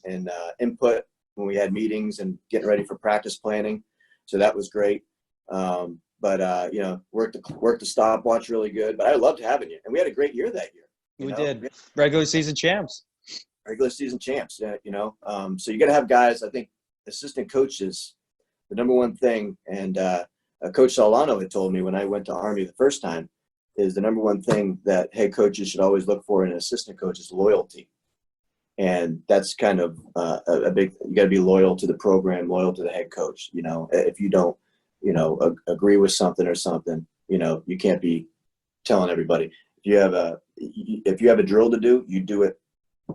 input when we had meetings and getting ready for practice planning. So that was great. Worked the stopwatch really good. But I loved having you. And we had a great year that year. We did. Regular season champs. So you got to have guys. I think assistant coaches, the number one thing, and Coach Solano had told me when I went to Army the first time, is the number one thing that head coaches should always look for in an assistant coach is loyalty. And that's kind of a big. You got to be loyal to the program, loyal to the head coach. If you don't, agree with something or something, you can't be telling everybody. If you have a drill to do, you do it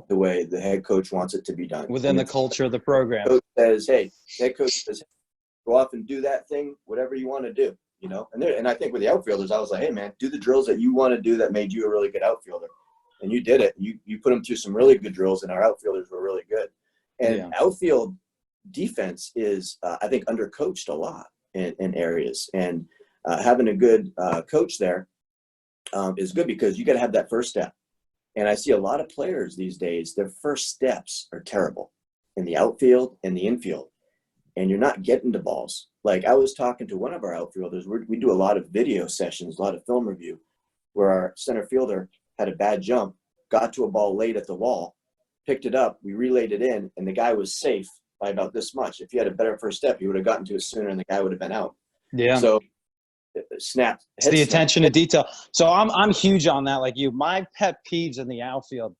the way the head coach wants it to be done. Within the culture of the program. Head coach says, go off and do that thing, whatever you want to do, And I think with the outfielders, I was like, hey, man, do the drills that you want to do that made you a really good outfielder. And you did it. You put them through some really good drills, and our outfielders were really good. And outfield defense is, I think, undercoached a lot in areas. And having a good coach there is good because you got to have that first step. And I see a lot of players these days, their first steps are terrible in the outfield and the infield. And you're not getting to balls. Like I was talking to one of our outfielders. We do a lot of video sessions, a lot of film review, where our center fielder had a bad jump, got to a ball late at the wall, picked it up, we relayed it in, and the guy was safe by about this much. If he had a better first step, he would have gotten to it sooner and the guy would have been out. Yeah. So it's the attention to detail. So I'm huge on that, like you. My pet peeves in the outfield,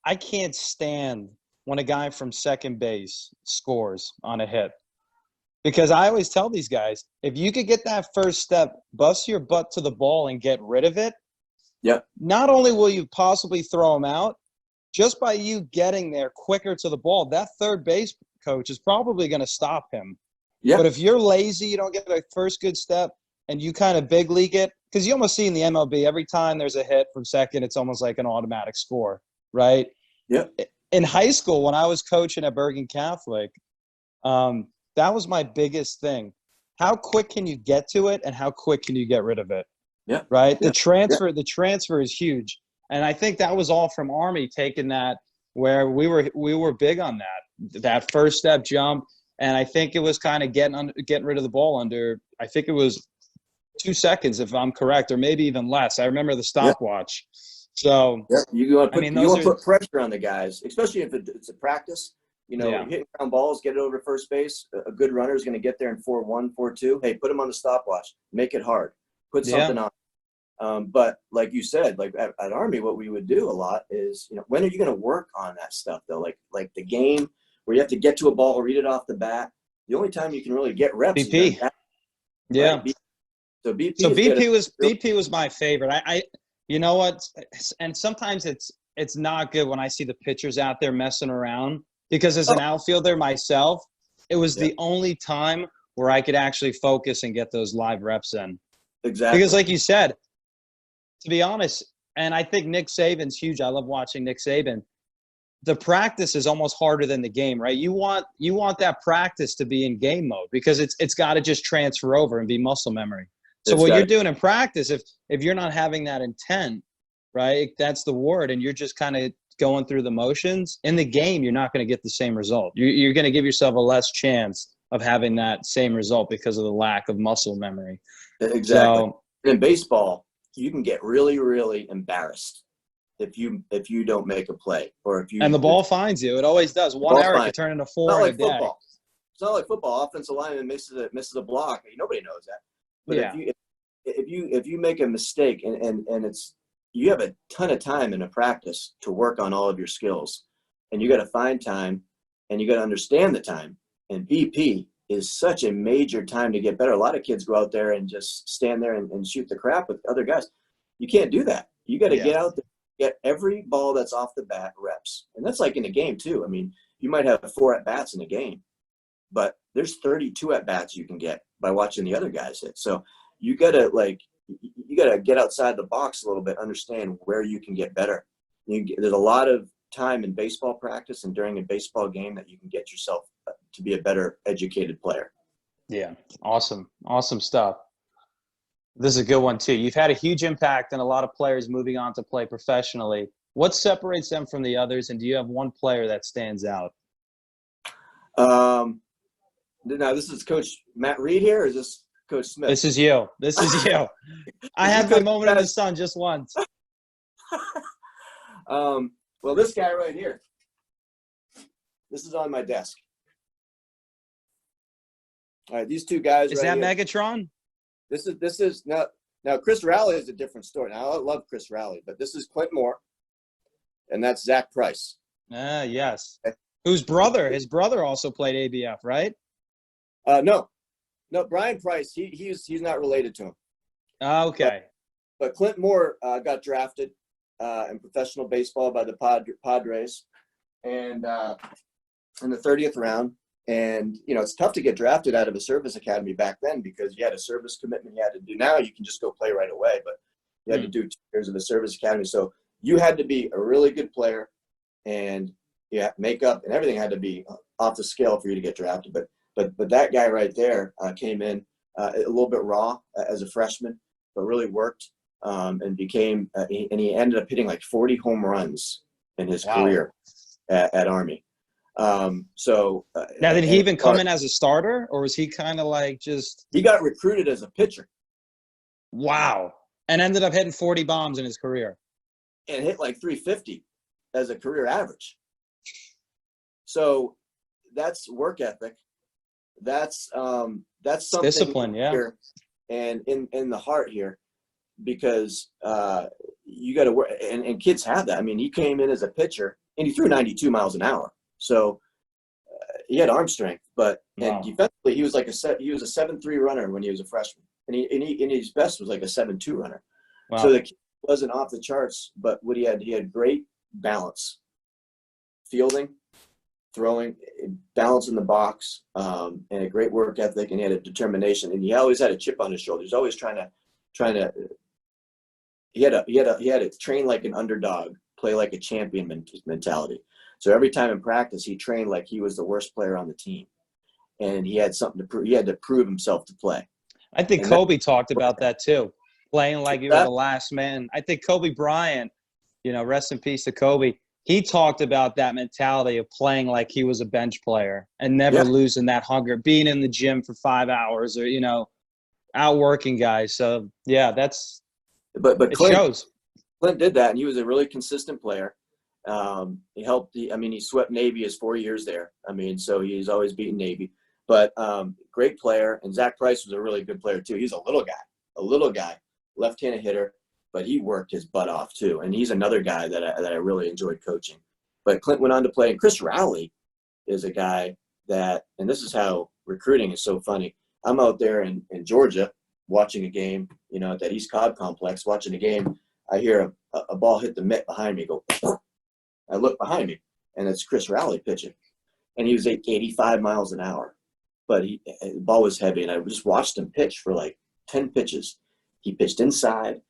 I can't stand when a guy from second base scores on a hit. Because I always tell these guys, if you could get that first step, bust your butt to the ball and get rid of it, Yep. not only will you possibly throw them out, just by you getting there quicker to the ball, that third base coach is probably going to stop him. Yep. But if you're lazy, you don't get a first good step, and you kind of big league it, because you almost see in the MLB, every time there's a hit from second, it's almost like an automatic score, right? Yep. In high school, when I was coaching at Bergen Catholic, that was my biggest thing. How quick can you get to it, and how quick can you get rid of it? Yeah. Right. Yeah. The transfer is huge, and I think that was all from Army taking that, where we were big on that first step jump, and I think it was kind of getting rid of the ball under, I think it was 2 seconds if I'm correct, or maybe even less. I remember the stopwatch. So you want to put pressure on the guys, especially if it's a practice. Hitting ground balls, get it over to first base. A good runner is going to get there in 4-1, 4-2. Hey, put him on the stopwatch. Make it hard. Put something on. But like you said, like at Army, what we would do a lot is, when are you going to work on that stuff though? Like the game where you have to get to a ball, read it off the bat. The only time you can really get reps is BP. Yeah. Right? So BP was my favorite. I you know what? And sometimes it's not good when I see the pitchers out there messing around, because as an outfielder myself, it was the only time where I could actually focus and get those live reps in. Exactly. Because like you said, to be honest, and I think Nick Saban's huge. I love watching Nick Saban. The practice is almost harder than the game, right? You want that practice to be in game mode, because it's got to just transfer over and be muscle memory. So what you're doing in practice, if you're not having that intent, right, that's the word, and you're just kind of going through the motions, in the game, you're not going to get the same result. You're going to give yourself a less chance of having that same result because of the lack of muscle memory. Exactly. So, in baseball, you can get really, really embarrassed if you don't make a play, and the ball finds you. It always does. One error could turn into 4 in a day. Football. It's not like football. Offensive lineman misses a block. Nobody knows that. But if you make a mistake and it's, you have a ton of time in a practice to work on all of your skills, and you got to find time, and you got to understand the time. And BP is such a major time to get better. A lot of kids go out there and just stand there and shoot the crap with other guys. You can't do that. You got to get out there, get every ball that's off the bat reps. And that's like in a game too. I mean, you might have 4 at-bats in a game, but there's 32 at-bats you can get by watching the other guys hit. So you got to get outside the box a little bit, understand where you can get better. There's a lot of time in baseball practice and during a baseball game that you can get yourself to be a better educated player. Yeah. Awesome stuff. This is a good one too. You've had a huge impact on a lot of players moving on to play professionally. What separates them from the others, and do you have one player that stands out? Now, this is Coach Matt Reid here, or is this Coach Smith? This is you. I had my moment in the sun just once. Well, this guy right here. This is on my desk. All right, these two guys. Is that Megatron? This is now Chris Rowley is a different story. Now I love Chris Rowley, but this is Clint Moore, and that's Zach Price. Yes. His brother also played ABF, right? No, Brian Price. He's not related to him. Okay. But Clint Moore got drafted in professional baseball by the Padres, and in the 30th round. And, it's tough to get drafted out of a service academy back then, because you had a service commitment you had to do. Now you can just go play right away, but you had to do 2 years of a service academy. So you had to be a really good player, and makeup and everything had to be off the scale for you to get drafted. But that guy right there came in a little bit raw as a freshman, but really worked and became and he ended up hitting like 40 home runs in his career at Army. Now, did he even come in as a starter, or was he kind of like just? He got recruited as a pitcher. Wow. And ended up hitting 40 bombs in his career. And hit like 350 as a career average. So that's work ethic. That's something discipline, here, and in the heart here, because you got to work, and kids have that. I mean, he came in as a pitcher and he threw 92 miles an hour. So he had arm strength, but and Wow. defensively he was like he was a 7.3 runner when he was a freshman, and his best was like a 7.2 runner. Wow. So the kid wasn't off the charts, but what he had great balance, fielding, throwing, balance in the box, and a great work ethic, and he had a determination, and he always had a chip on his shoulder. He was always trying to. He had to train like an underdog, play like a champion mentality. So every time in practice, he trained like he was the worst player on the team, and he had something to prove. He had to prove himself to play. I think And Kobe talked about that too, playing like you were that- the last man. I think Kobe Bryant, rest in peace to Kobe. He talked about that mentality of playing like he was a bench player and never losing that hunger, being in the gym for 5 hours or, outworking guys. So, yeah, but it shows. Clint did that, and he was a really consistent player. He helped he swept Navy his 4 years there. So he's always beaten Navy. But great player, and Zach Price was a really good player too. He's a little guy, left-handed hitter, but he worked his butt off too. And he's another guy that I really enjoyed coaching. But Clint went on to play, and Chris Rowley is a guy that, and this is how recruiting is so funny. I'm out there in Georgia watching a game, at that East Cobb complex, watching a game. I hear a ball hit the mitt behind me, go. I look behind me, and it's Chris Rowley pitching, and he was 85 miles an hour, but the ball was heavy, and I just watched him pitch for like 10 pitches. He pitched inside.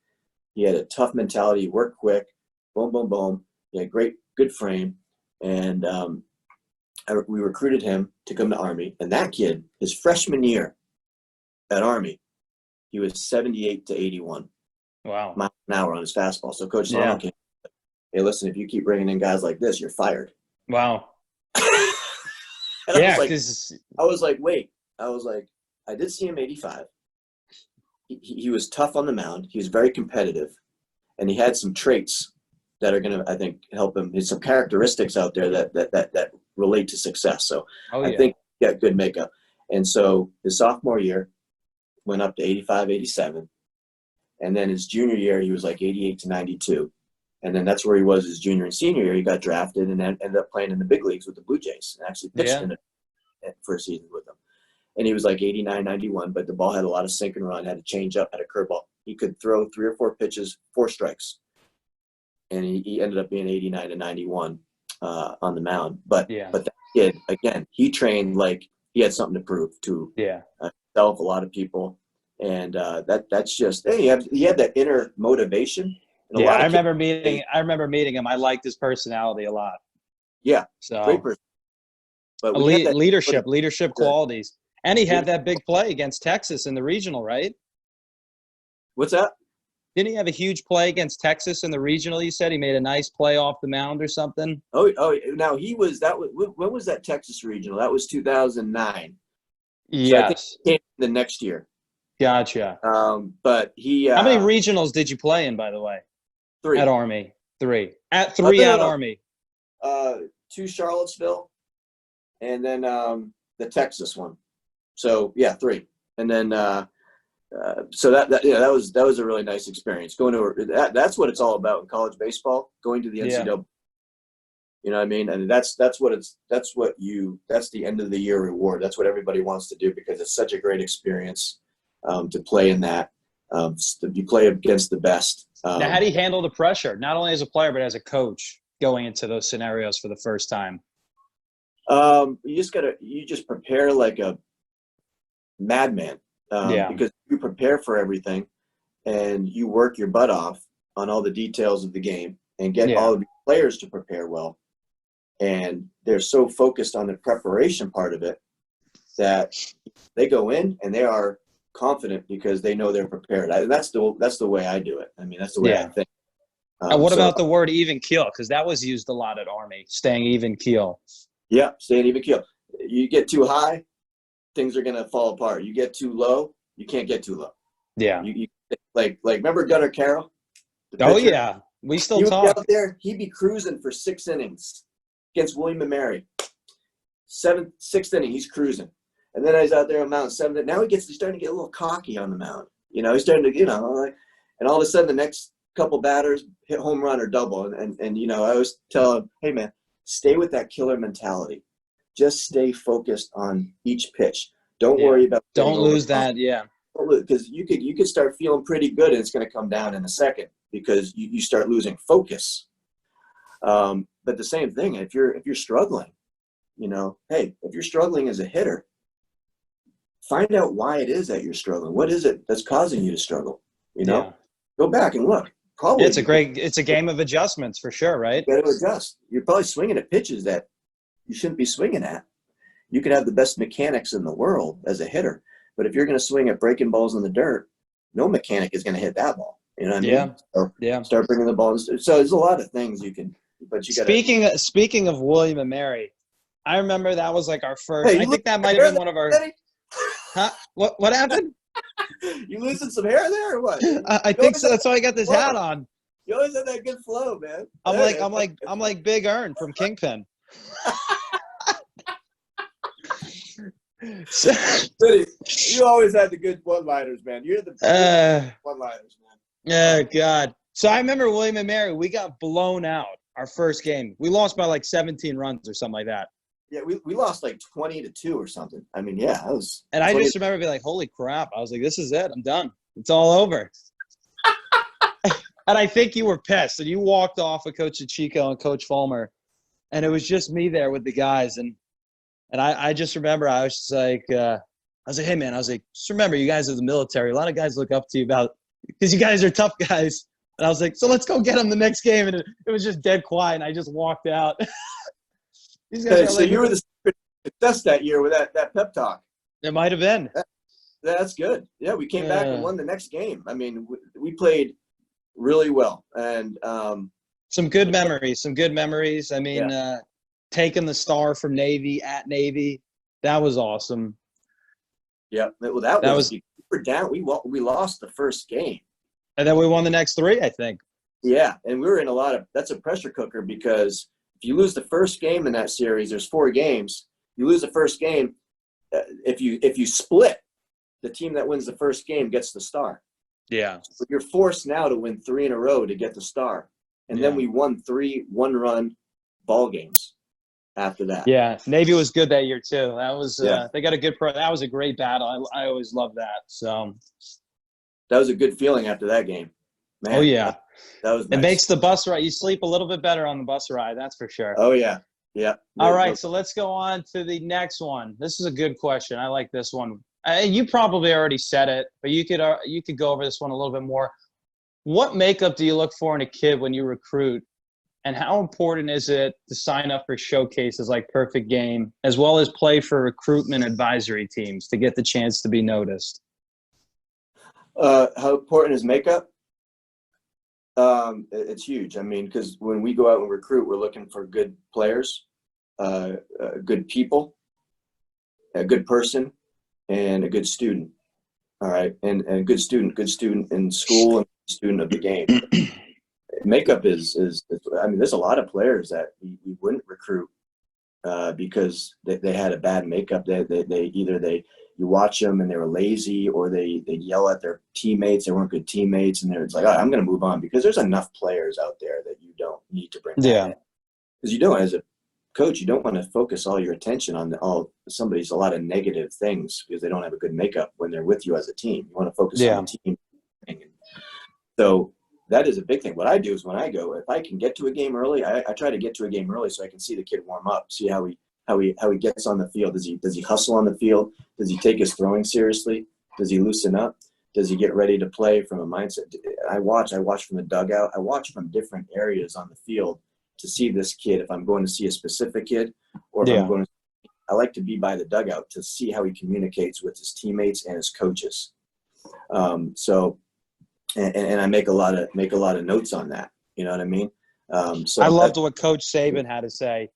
He had a tough mentality. He worked quick. Boom, boom, boom. He had good frame, and we recruited him to come to Army. And that kid, his freshman year at Army, he was 78 to 81 Wow. miles an hour on his fastball. So Coach Solomon came, hey, listen, if you keep bringing in guys like this, you're fired. Wow. I was like, wait. I did see him 85. He was tough on the mound. He was very competitive, and he had some traits that are going to, I think, help him. There's some characteristics out there that relate to success. So I think he got good makeup. And so his sophomore year went up to 85, 87. And then his junior year, he was like 88 to 92. And then that's where he was his junior and senior year. He got drafted and then ended up playing in the big leagues with the Blue Jays and actually pitched in it for a season with them. And he was like 89, 91, but the ball had a lot of sink and run, had a change up, had a curveball. He could throw 3 or 4 pitches, 4 strikes. And he ended up being 89 to 91 on the mound. But that kid, again, he trained like he had something to prove to himself, a lot of people. And that's just, hey, he had that inner motivation. And I remember meeting him. I liked his personality a lot. Yeah, so great person. But leadership qualities. And he had that big play against Texas in the regional, right? What's that? Didn't he have a huge play against Texas in the regional? You said he made a nice play off the mound or something. Oh, now when was that Texas regional? That was 2009. Yes. So I think he came the next year. Gotcha. But he. How many regionals did you play in, by the way? 3. At Army. 3. At 3 at Army. 2 Charlottesville, and then the Texas one. So 3. And then so that was a really nice experience. Going to that's what it's all about in college baseball. Going to the NCAA. You know what I mean? And that's the end of the year reward. That's what everybody wants to do because it's such a great experience to play in that. You play against the best. Now, how do you handle the pressure, not only as a player but as a coach, going into those scenarios for the first time? You just prepare like a madman. Because you prepare for everything and you work your butt off on all the details of the game and get all of the players to prepare well. And they're so focused on the preparation part of it that they go in and they are confident because they know they're prepared. And that's the way I do it. I mean, that's the way I think. And what about the word even keel? Because that was used a lot at Army, staying even keel. Yeah, staying even keel. You get too high, things are going to fall apart. You get too low, you can't get too low. Yeah. You like remember Gunnar Carroll? Oh yeah, we still talk. Out there, he'd be cruising for 6 innings against William & Mary. 6th inning, he's cruising, and then he's out there on mound 7. Now he's starting to get a little cocky on the mound. He's starting to and all of a sudden the next couple batters hit home run or double, and I always tell him, hey man, stay with that killer mentality. just stay focused on each pitch. Don't worry about don't lose that. Yeah. Because you could start feeling pretty good and it's going to come down in a second because you start losing focus. But the same thing, if you're struggling, hey, if you're struggling as a hitter, find out why it is that you're struggling. What is it that's causing you to struggle? Go back and look. Probably it's a game of adjustments for sure, right? You got to adjust. You're probably swinging at pitches that you shouldn't be swinging at. You can have the best mechanics in the world as a hitter, but if you're going to swing at breaking balls in the dirt, no mechanic is going to hit that ball. You know what I mean? Start bringing the ball. So there's a lot of things you can, but you got to. Speaking of William and Mary, I remember that was like our first. Hey, I think that might have been one of our. Huh? What happened? You losing some hair there or what? I think so. That's why I got this hat on. You always have that good flow, man. I'm like Big Earn from Kingpin. You always had the good one-liners, man. You're the one-liners, man. Oh God. So I remember William and Mary. We got blown out our first game. We lost by like 17 runs or something like that. Yeah, we lost like 20-2 or something. I mean, yeah, that was. And I just remember being like, "Holy crap!" I was like, "This is it. I'm done. It's all over." And I think you were pissed, and you walked off with Coach Chico and Coach Fulmer, and it was just me there with the guys. And I just remember I was just like, "Hey man," I was like, "Just remember, you guys are the military. A lot of guys look up to you because you guys are tough guys." And I was like, "So let's go get them the next game." And it was just dead quiet, and I just walked out. These guys so you were the success that year with that pep talk. It might have been. That's good. Yeah, we came back and won the next game. I mean, we played really well, and some good memories. I mean, taking the star from Navy at Navy, that was awesome. Yeah, well, that was we were down. We lost the first game, and then we won the next three, I think. Yeah, and we were in that's a pressure cooker because if you lose the first game in that series, there's 4 games. You lose the first game. If you split, the team that wins the first game gets the star. Yeah. But you're forced now to win 3 in a row to get the star. And then we won 3 one-run ball games after that. Yeah, Navy was good that year too. That was they got a good that was a great battle. I always loved that. So that was a good feeling after that game. Man, oh yeah. That was nice. It makes the bus ride. You sleep a little bit better on the bus ride, that's for sure. Oh yeah. Yeah. All right, so let's go on to the next one. This is a good question. I like this one. You probably already said it, but you could go over this one a little bit more. What makeup do you look for in a kid when you recruit, and how important is it to sign up for showcases like Perfect Game, as well as play for recruitment advisory teams to get the chance to be noticed? How important is makeup? It's huge. I mean, because when we go out and recruit, we're looking for good players, good people, a good person, and a good student. All right, and a good student in school and student of the game. Makeup is I mean, there's a lot of players that we wouldn't recruit because they had a bad makeup. They you watch them and they were lazy, or they yell at their teammates. They weren't good teammates, and it's like, oh, I'm going to move on, because there's enough players out there that you don't need to bring. Yeah, because you don't, as a coach, you don't want to focus all your attention on a lot of negative things because they don't have a good makeup when they're with you as a team. You want to focus on the team. So that is a big thing. What I do is when I go, if I can get to a game early, I try to get to a game early so I can see the kid warm up, see how he gets on the field. Does he hustle on the field? Does he take his throwing seriously? Does he loosen up? Does he get ready to play from a mindset? I watch from the dugout. I watch from different areas on the field to see this kid. If I'm going to see a specific kid, or if I'm going to, I like to be by the dugout to see how he communicates with his teammates and his coaches. So I make a lot of notes on that. You know what I mean? So I loved what Coach Saban had to say.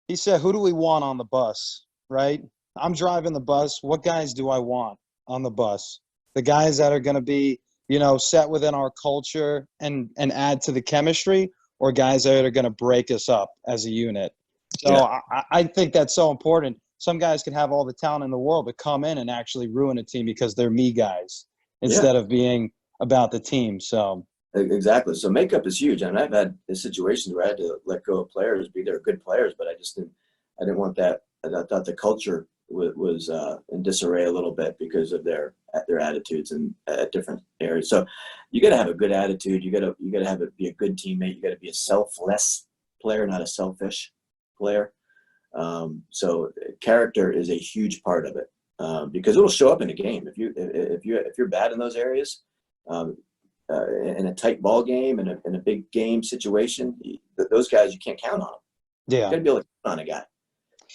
He said, "Who do we want on the bus, right? I'm driving the bus. What guys do I want on the bus? The guys that are going to be, set within our culture and add to the chemistry, or guys that are going to break us up as a unit?" So I think that's so important. Some guys can have all the talent in the world, but come in and actually ruin a team because they're me guys instead of being about the team. So exactly. So makeup is huge. And I've had situations where I had to let go of players. They're good players, but I didn't want that I thought the culture was in disarray a little bit because of their attitudes and at different areas. So you got to have a good attitude. You got to have it be a good teammate. You got to be a selfless player, not a selfish player. So character is a huge part of it, because it'll show up in a game. If you're bad in those areas, in a tight ball game, in a big game situation, those guys, you can't count on them. Yeah. You got to be able to count on a guy.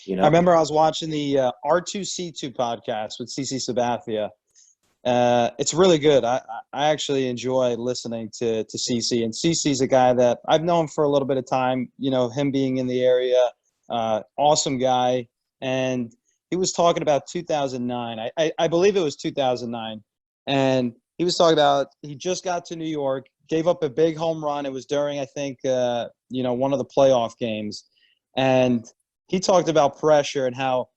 You know? I remember I was watching the R2C2 podcast with CC Sabathia. It's really good. I actually enjoy listening to CC, and CC's a guy that I've known for a little bit of time, him being in the area, awesome guy. And he was talking about 2009. I believe it was 2009. And he was talking about he just got to New York, gave up a big home run. It was during, I think, one of the playoff games. And he talked about pressure and how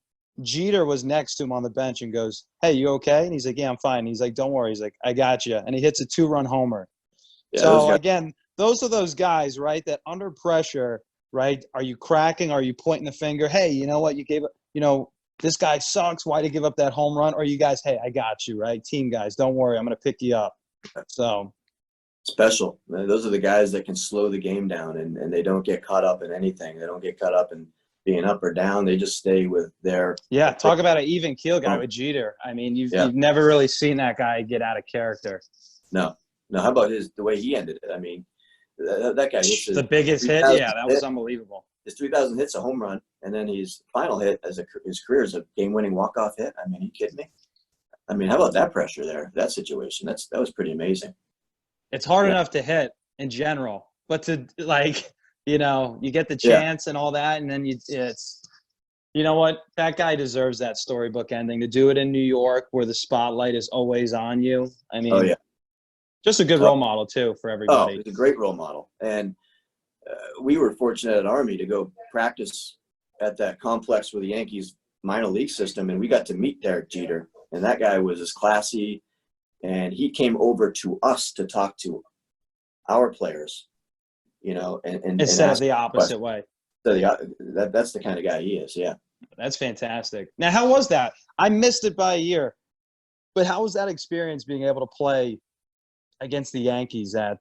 Jeter was next to him on the bench and goes, "Hey, you okay?" And he's like, "Yeah, I'm fine." And he's like, "Don't worry." He's like, "I got you." And he hits a 2-run homer. Yeah, so, again, those are those guys, right, that under pressure, right, are you cracking? Are you pointing the finger? Hey, you know what? You gave up, this guy sucks. Why did he give up that home run? Or you guys, hey, I got you, right? Team guys, don't worry. I'm going to pick you up. So special. Those are the guys that can slow the game down, and they don't get caught up in anything. They don't get caught up in being up or down. They just stay with their – yeah, talk about an even keel guy with Jeter. I mean, you've never really seen that guy get out of character. No. How about the way he ended it? I mean, that guy hits the biggest hit. Yeah, that was unbelievable. His 3,000 hits, a home run, and then his final hit as his career is a game-winning walk-off hit. I mean, are you kidding me? I mean, how about that pressure there? That situation. That was pretty amazing. It's hard enough to hit in general, but to you get the chance and all that, and then it's you know what? That guy deserves that storybook ending. To do it in New York where the spotlight is always on you. I mean, just a good role model too for everybody. Oh, he's a great role model. And we were fortunate at Army to go practice at that complex with the Yankees minor league system, and we got to meet Derek Jeter. And that guy was as classy, and he came over to us to talk to our players, and instead of the opposite way. So that's the kind of guy he is. Yeah. That's fantastic. Now, how was that? I missed it by a year, but how was that experience being able to play against the Yankees at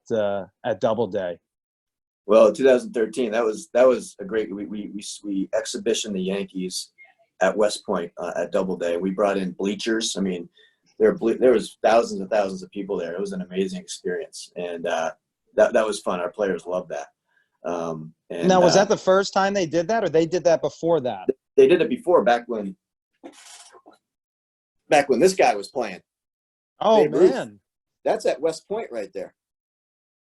Doubleday? Well, 2013, that was a great. We exhibitioned the Yankees at West Point at Doubleday. We brought in bleachers. I mean, there was thousands and thousands of people there. It was an amazing experience, and that was fun. Our players loved that. Now, was that the first time they did that, or they did that before that? They did it before, back when this guy was playing. Oh, man. Ruth. That's at West Point right there.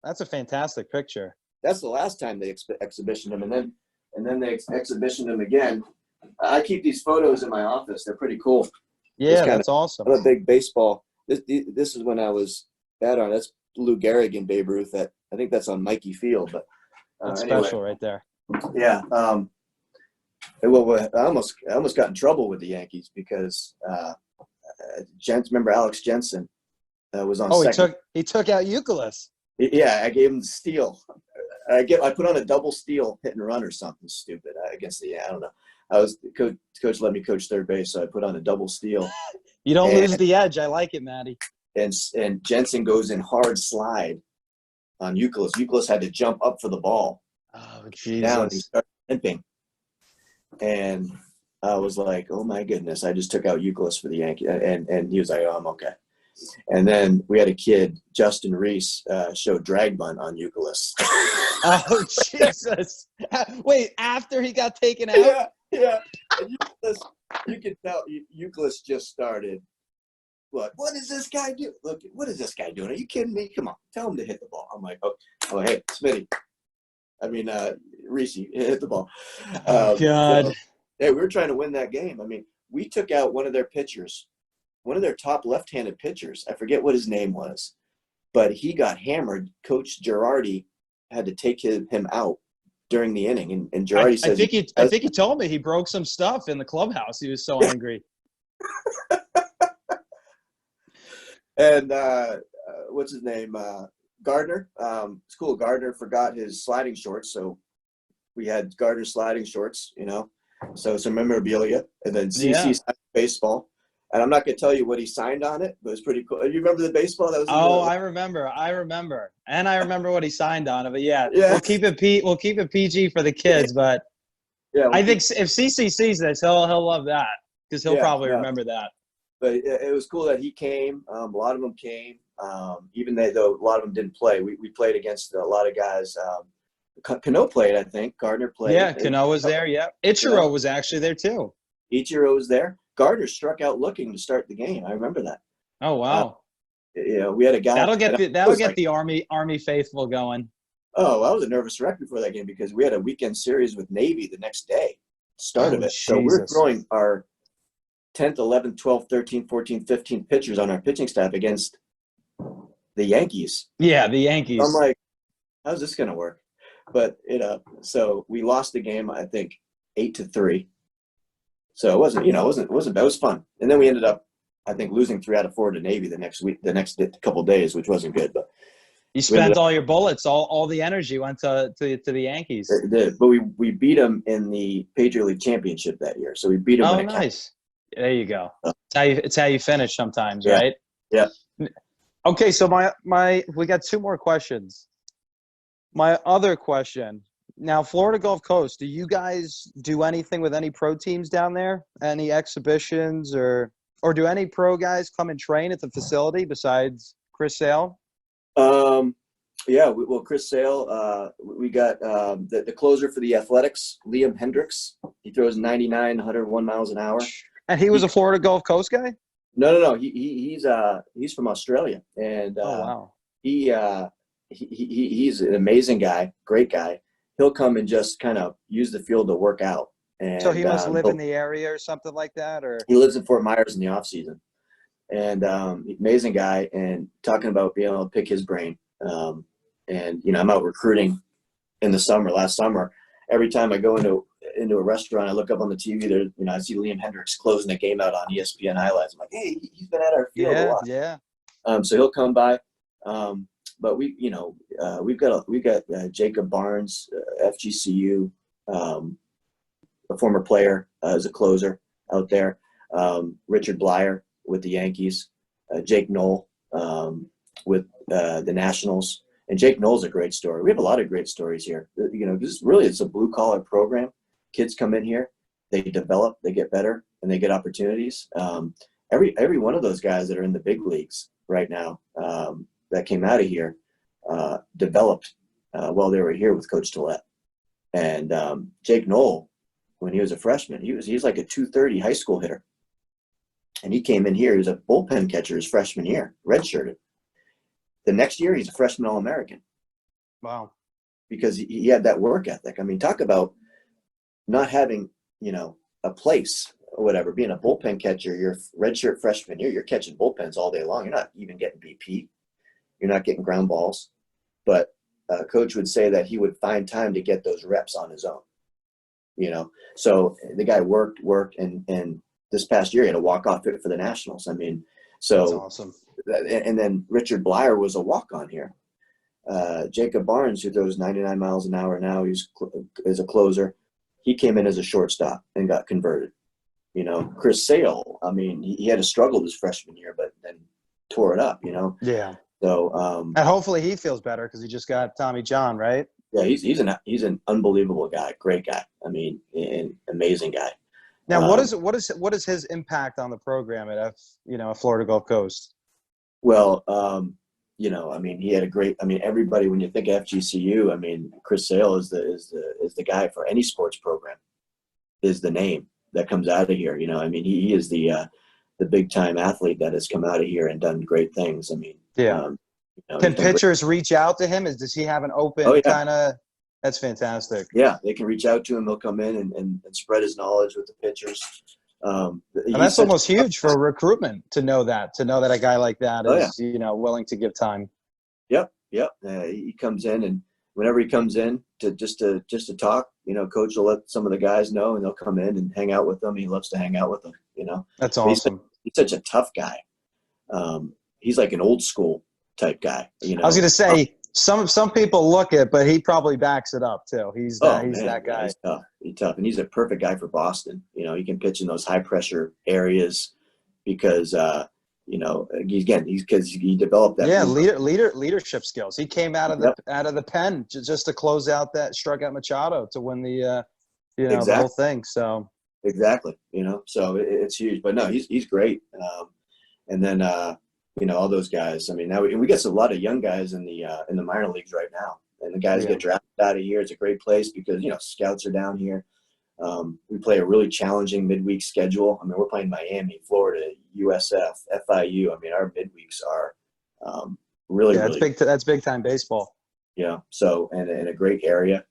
That's a fantastic picture. That's the last time they exhibitioned him, and then they exhibitioned him again. I keep these photos in my office. They're pretty cool. Yeah, that's awesome. I'm a big baseball. This is when I was bad on. That's Lou Gehrig and Babe Ruth. I think that's on Mikey Field, but that's anyway. Special right there. Yeah. Well, I almost got in trouble with the Yankees because remember Alex Jensen was on. Oh, he took out Euclid. Yeah, I gave him the steal. I put on a double steal hit and run or something stupid against I don't know. I was coach let me coach third base, so I put on a double steal. You don't lose the edge. I like it, Matty. And Jensen goes in hard slide on Euclid. Euclid had to jump up for the ball. Oh, Jesus. Down, he started limping. And I was like, oh, my goodness. I just took out Euclid for the Yankees. And he was like, oh, I'm okay. And then we had a kid, Justin Reese, show drag bunt on Euclid. Oh, Jesus. Wait, after he got taken out? Yeah. And you could tell Euclid just started. Look, what is this guy doing? Look, what is this guy doing? Are you kidding me? Come on, tell him to hit the ball. I'm like, oh hey, Smitty. I mean, Reese, hit the ball. Oh, God. So, hey, we were trying to win that game. I mean, we took out one of their pitchers, one of their top left-handed pitchers. I forget what his name was, but he got hammered. Coach Girardi had to take him out during the inning, and Girardi says, I think he told me he broke some stuff in the clubhouse. He was so angry. And what's his name? Gardner. It's cool. Gardner forgot his sliding shorts, so we had Gardner sliding shorts, So some memorabilia, and then Yeah. CC signed baseball. And I'm not going to tell you what he signed on it, but it's pretty cool. You remember the baseball that was? Oh, I remember, and I remember what he signed on it. But yeah, Yeah. we'll keep it PG for the kids. But Yeah, I think if CC sees this, he'll love that because he'll probably remember that. But it was cool that he came. A lot of them came, even though a lot of them didn't play. We played against a lot of guys. Cano played, I think. Gardner played. Yeah, Cano was there. Yeah, Ichiro was actually there too. Ichiro was there. Gardner struck out looking to start the game. I remember that. Oh wow! We had a guy that'll get the Army faithful going. Oh, I was a nervous wreck before that game because we had a weekend series with Navy the next day, start of it. Jesus. So we're throwing our 10th, 11th, 12th, 13th, 14th, 15th pitchers on our pitching staff against the Yankees. Yeah, the Yankees. I'm like, how's this going to work? But so we lost the game, I think 8-3. So it wasn't, it was fun. And then we ended up, I think, losing 3 out of 4 to Navy the next couple of days, which wasn't good. But you spent all your bullets, all the energy went to the Yankees. It did, but we beat them in the Patriot League Championship that year. So we beat them. Oh, nice. There you go. It's how you finish sometimes, right? Yeah. Okay, so we got 2 more questions. My other question. Now, Florida Gulf Coast, do you guys do anything with any pro teams down there? Any exhibitions or do any pro guys come and train at the facility besides Chris Sale? Yeah. Chris Sale, we got the closer for the Athletics, Liam Hendrix. He throws 99, 101 miles an hour. And he was a Florida Gulf Coast guy? No. He's from Australia, and oh wow. He's an amazing guy, great guy. He'll come and just kind of use the field to work out. And so he must live in the area or something like that, or he lives in Fort Myers in the off season. And amazing guy, and talking about being able to pick his brain. And I'm out recruiting in the summer. Last summer, every time I go into a restaurant, I look up on the TV. There, I see Liam Hendrix closing the game out on ESPN highlights. I'm like, hey, he's been at our field a lot. Yeah. So he'll come by. But we've got Jacob Barnes, FGCU, a former player as a closer out there. Richard Blyer with the Yankees, Jake Knoll with the Nationals. And Jake Knoll's a great story. We have a lot of great stories here. It's a blue-collar program. Kids come in here, they develop, they get better, and they get opportunities. Every one of those guys that are in the big leagues right now that came out of here developed while they were here with Coach Tillett. And Jake Knoll, when he was a freshman, he's like a 230 high school hitter. And he came in here, he was a bullpen catcher his freshman year, redshirted. The next year, he's a freshman All-American. Wow. Because he had that work ethic. I mean, talk about not having, a place or whatever, being a bullpen catcher, your redshirt freshman year, you're catching bullpens all day long. You're not even getting BP. You're not getting ground balls. But Coach would say that he would find time to get those reps on his own. So the guy worked, and this past year he had a walk-off fit for the Nationals. I mean, so that's awesome. And then Richard Blyer was a walk-on here. Jacob Barnes, who throws 99 miles an hour now, is a closer. He came in as a shortstop and got converted. Chris Sale, I mean, he had a struggle his freshman year, but then tore it up, Yeah. So and hopefully he feels better because he just got Tommy John, right? Yeah, he's an unbelievable guy, great guy. I mean, an amazing guy. Now, what is his impact on the program at Florida Gulf Coast? Well, I mean, he had a great. I mean, everybody when you think FGCU, I mean, Chris Sale is the guy for any sports program. Is the name that comes out of here. I mean, he is the big time athlete that has come out of here and done great things. I mean, yeah. Can pitchers reach out to him? Does he have an open kind of? That's fantastic. Yeah, they can reach out to him. He'll come in and spread his knowledge with the pitchers. And that's almost huge for recruitment to know that a guy like that is willing to give time. Yep. He comes in, and whenever he comes in to talk, Coach will let some of the guys know, and they'll come in and hang out with them. He loves to hang out with them. That's awesome. He's such a tough guy. He's like an old school type guy. I was going to say Some people look it, but he probably backs it up too. He's that guy. He's tough. He's tough, and he's a perfect guy for Boston. You know, he can pitch in those high pressure areas because you know, again, because he developed that. Yeah, leadership skills. He came out of the pen just to close out that, struck out Machado to win the the whole thing. So exactly, you know, so it's huge. But no, he's great. And then you know, all those guys. I mean, now we get a lot of young guys in the minor leagues right now, and the guys get drafted out of here. It's a great place because, you know, scouts are down here. We play a really challenging midweek schedule. I mean, we're playing Miami, Florida, USF, FIU. I mean, our midweeks are really big. That's big time baseball. Yeah. So and in a great area.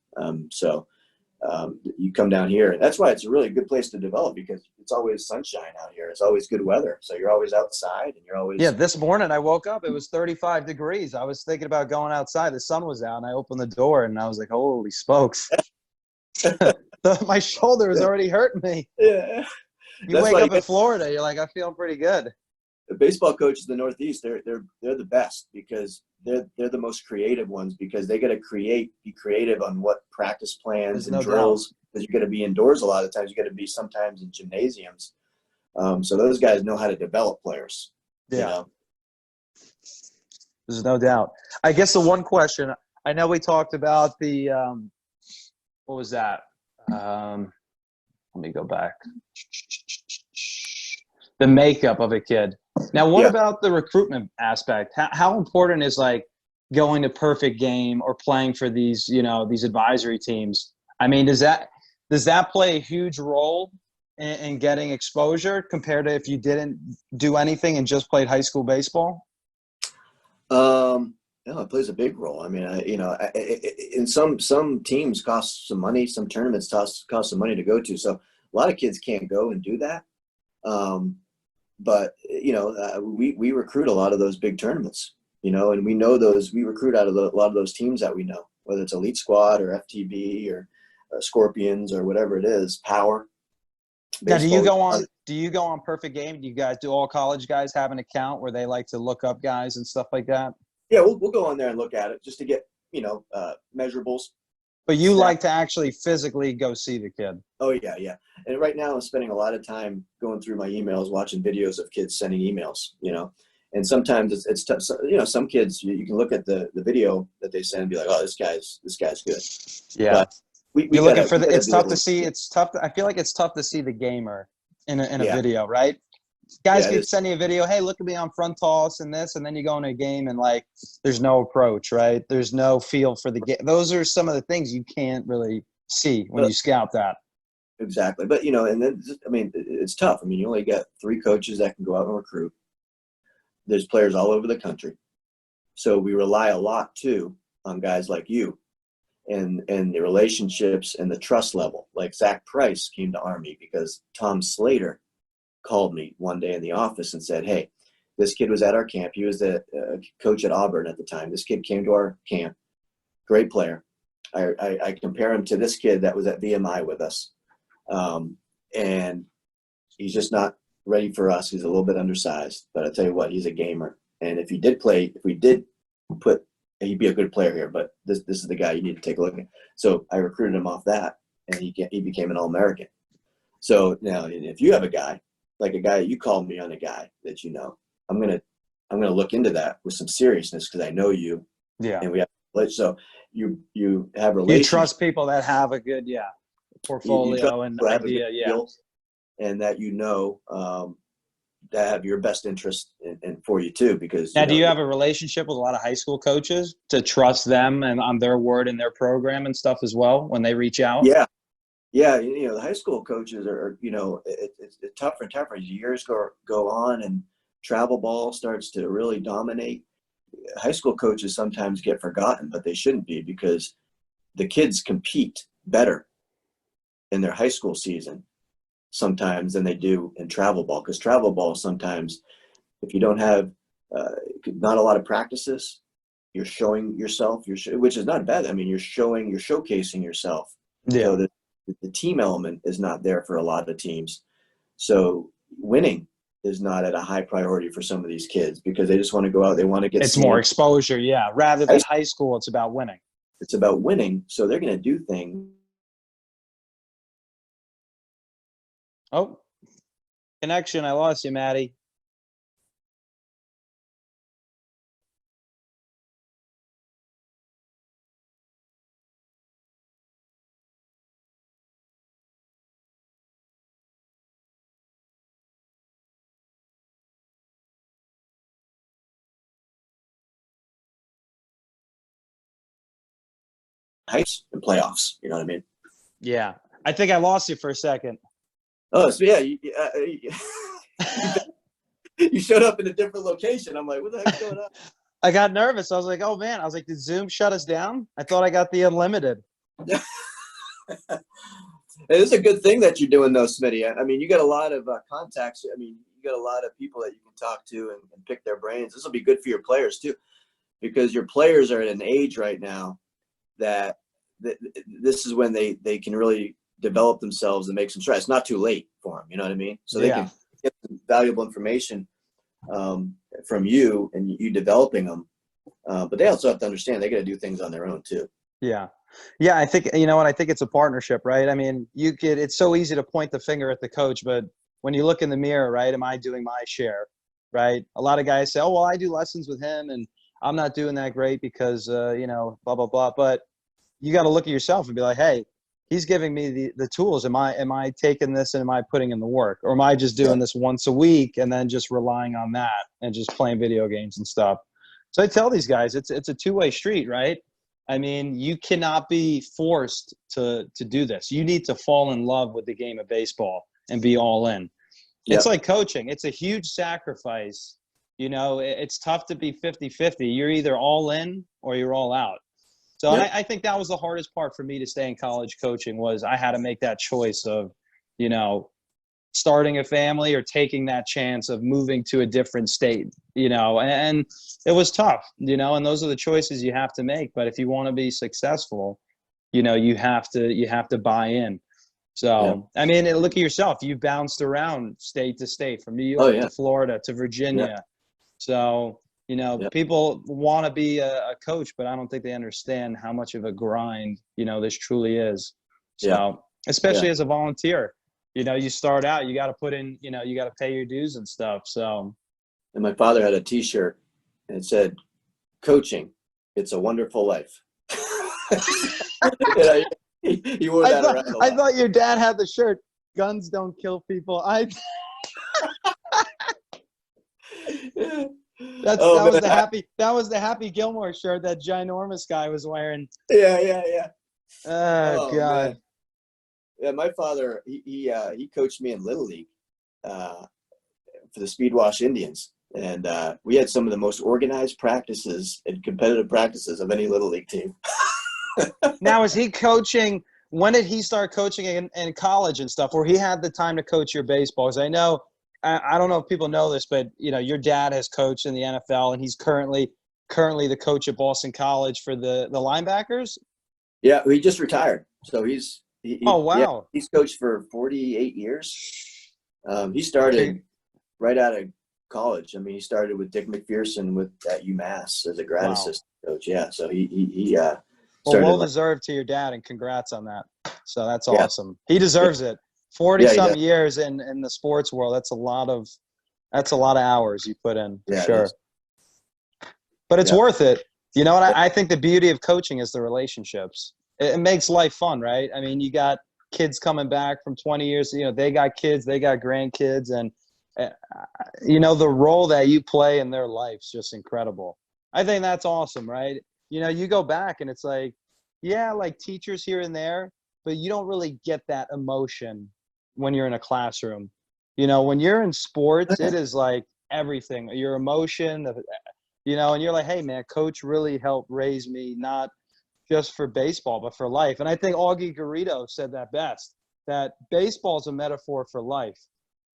You come down here, and that's why it's a really good place to develop, because it's always sunshine out here. It's always good weather. So you're always outside, and you're always. Yeah. This morning I woke up, it was 35 degrees. I was thinking about going outside. The sun was out, and I opened the door, and I was like, holy smokes. My shoulder is already hurting me. Yeah. You wake up in Florida, you're like, I'm feeling pretty good. The baseball coaches in the Northeast, they're the best, because they're the most creative ones, because they got to be creative on what practice plans and drills, because you're going to be indoors a lot of times. You got to be sometimes in gymnasiums. So those guys know how to develop players. Yeah. You know? There's no doubt. I guess the one question, I know we talked about the what was that? Let me go back. The makeup of a kid. Now, what about the recruitment aspect? How important is like going to Perfect Game or playing for these, you know, these advisory teams? I mean, does that play a huge role in getting exposure compared to if you didn't do anything and just played high school baseball? No, it plays a big role. I mean, in some teams cost some money, some tournaments cost some money to go to. So a lot of kids can't go and do that. But you know, we recruit a lot of those big tournaments, you know, and we know those. We recruit out of a lot of those teams that we know, whether it's Elite Squad or FTB or Scorpions or whatever it is. Power. Now, do you go on Perfect Game? Do all college guys have an account where they like to look up guys and stuff like that? Yeah, we'll go on there and look at it just to get, you know, measurables. But you like to actually physically go see the kid. Oh, yeah, yeah. And right now I'm spending a lot of time going through my emails, watching videos of kids sending emails, you know. And sometimes it's tough. So, you know, some kids, you can look at the video that they send and be like, oh, this guy's good. Yeah. But you're looking for it's tough to see. I feel like it's tough to see the gamer in a video, right? Guys keep sending a video, hey, look at me on front toss and this, and then you go in a game and, like, there's no approach, right? There's no feel for the game. Those are some of the things you can't really see when you scout that. Exactly. But, you know, and then, I mean, it's tough. I mean, you only got 3 coaches that can go out and recruit. There's players all over the country. So we rely a lot, too, on guys like you and the relationships and the trust level. Like Zach Price came to Army because Tom Slater called me one day in the office and said, hey, this kid was at our camp. He was the coach at Auburn at the time. This kid came to our camp. Great player. I compare him to this kid that was at VMI with us. And he's just not ready for us. He's a little bit undersized. But I tell you what, he's a gamer. And if we did put, he'd be a good player here. But this is the guy you need to take a look at. So I recruited him off that, and he became an All-American. So now if you have a guy, like a guy, you called me on a guy that, you know, I'm gonna look into that with some seriousness because I know you. Yeah. And we have, so you have relationships. You trust people that have a good portfolio and idea, and that, you know, that have your best interest in for you too. Because now, do you have a relationship with a lot of high school coaches to trust them and on their word and their program and stuff as well when they reach out? Yeah. Yeah, you know, the high school coaches are, you know, it's tougher and tougher as years go on and travel ball starts to really dominate. High school coaches sometimes get forgotten, but they shouldn't be, because the kids compete better in their high school season sometimes than they do in travel ball. Because travel ball sometimes, if you don't have not a lot of practices, you're showing yourself, which is not bad. I mean, you're showcasing yourself. Yeah. So the team element is not there for a lot of teams. So winning is not at a high priority for some of these kids because they just want to go out. They want to get It's more exposure, yeah. Rather than high school, it's about winning. It's about winning, so they're going to do things. Oh, connection. I lost you, Maddie. Heights and playoffs. You know what I mean? Yeah. I think I lost you for a second. Oh, so yeah, you showed up in a different location. I'm like, what the heck's going on? I got nervous. I was like, oh, man. I was like, did Zoom shut us down? I thought I got the unlimited. It's a good thing that you're doing though, Smitty. I mean, you got a lot of contacts. I mean, you got a lot of people that you can talk to and pick their brains. This will be good for your players too, because your players are at an age right now that this is when they can really develop themselves and make some strides. It's not too late for them. You know what I mean? So they can get some valuable information from you and you developing them. But they also have to understand they got to do things on their own too. Yeah. Yeah, I think, you know what, I think it's a partnership, right? I mean, it's so easy to point the finger at the coach, but when you look in the mirror, right, am I doing my share, right? A lot of guys say, oh, well, I do lessons with him and I'm not doing that great because, you know, blah, blah, blah. But you got to look at yourself and be like, hey, he's giving me the tools. Am I taking this and am I putting in the work? Or am I just doing this once a week and then just relying on that and just playing video games and stuff? So I tell these guys, it's a two-way street, right? I mean, you cannot be forced to do this. You need to fall in love with the game of baseball and be all in. Yep. It's like coaching. It's a huge sacrifice. You know, it's tough to be 50-50. You're either all in or you're all out. So I think that was the hardest part for me to stay in college coaching was I had to make that choice of, you know, starting a family or taking that chance of moving to a different state, you know, and it was tough, you know, and those are the choices you have to make. But if you want to be successful, you know, you have to buy in. So, I mean, look at yourself. You bounced around state to state from New York to Florida to Virginia. Yeah. So, you know, people want to be a coach, but I don't think they understand how much of a grind, you know, this truly is. So, especially as a volunteer. You know, you start out, you got to put in, you know, you got to pay your dues and stuff. So, and my father had a T-shirt and it said, "Coaching, it's a wonderful life." He wore that around a lot. I thought your dad had the shirt, "Guns don't kill people." That was the Happy Gilmore shirt that ginormous guy was wearing. Yeah. Oh God. Man. Yeah, my father, he coached me in Little League for the Speedwash Indians. And we had some of the most organized practices and competitive practices of any Little League team. Now, is he coaching – when did he start coaching in college and stuff, where he had the time to coach your baseball? Because I know – I don't know if people know this, but, you know, your dad has coached in the NFL, and he's currently the coach at Boston College for the linebackers? Yeah, he just retired. So oh, wow. Yeah, he's coached for 48 years. He started right out of college. I mean, he started with Dick McPherson at UMass as a grad assistant coach. Yeah, so he started. Well deserved to your dad, and congrats on that. So that's awesome. He deserves it. 40-something years in the sports world. That's a lot of hours you put in, for sure. But it's worth it. You know what? I think the beauty of coaching is the relationships. It makes life fun, right? I mean, you got kids coming back from 20 years. You know, they got kids, they got grandkids, and you know, the role that you play in their life's just incredible. I think that's awesome, right? You know, you go back and it's like, like teachers here and there, but you don't really get that emotion when you're in a classroom. You know, when you're in sports, it is like everything. Your emotion, you know, and you're like, hey, man, coach really helped raise me, not just for baseball, but for life. And I think Augie Garrido said that best, that baseball is a metaphor for life.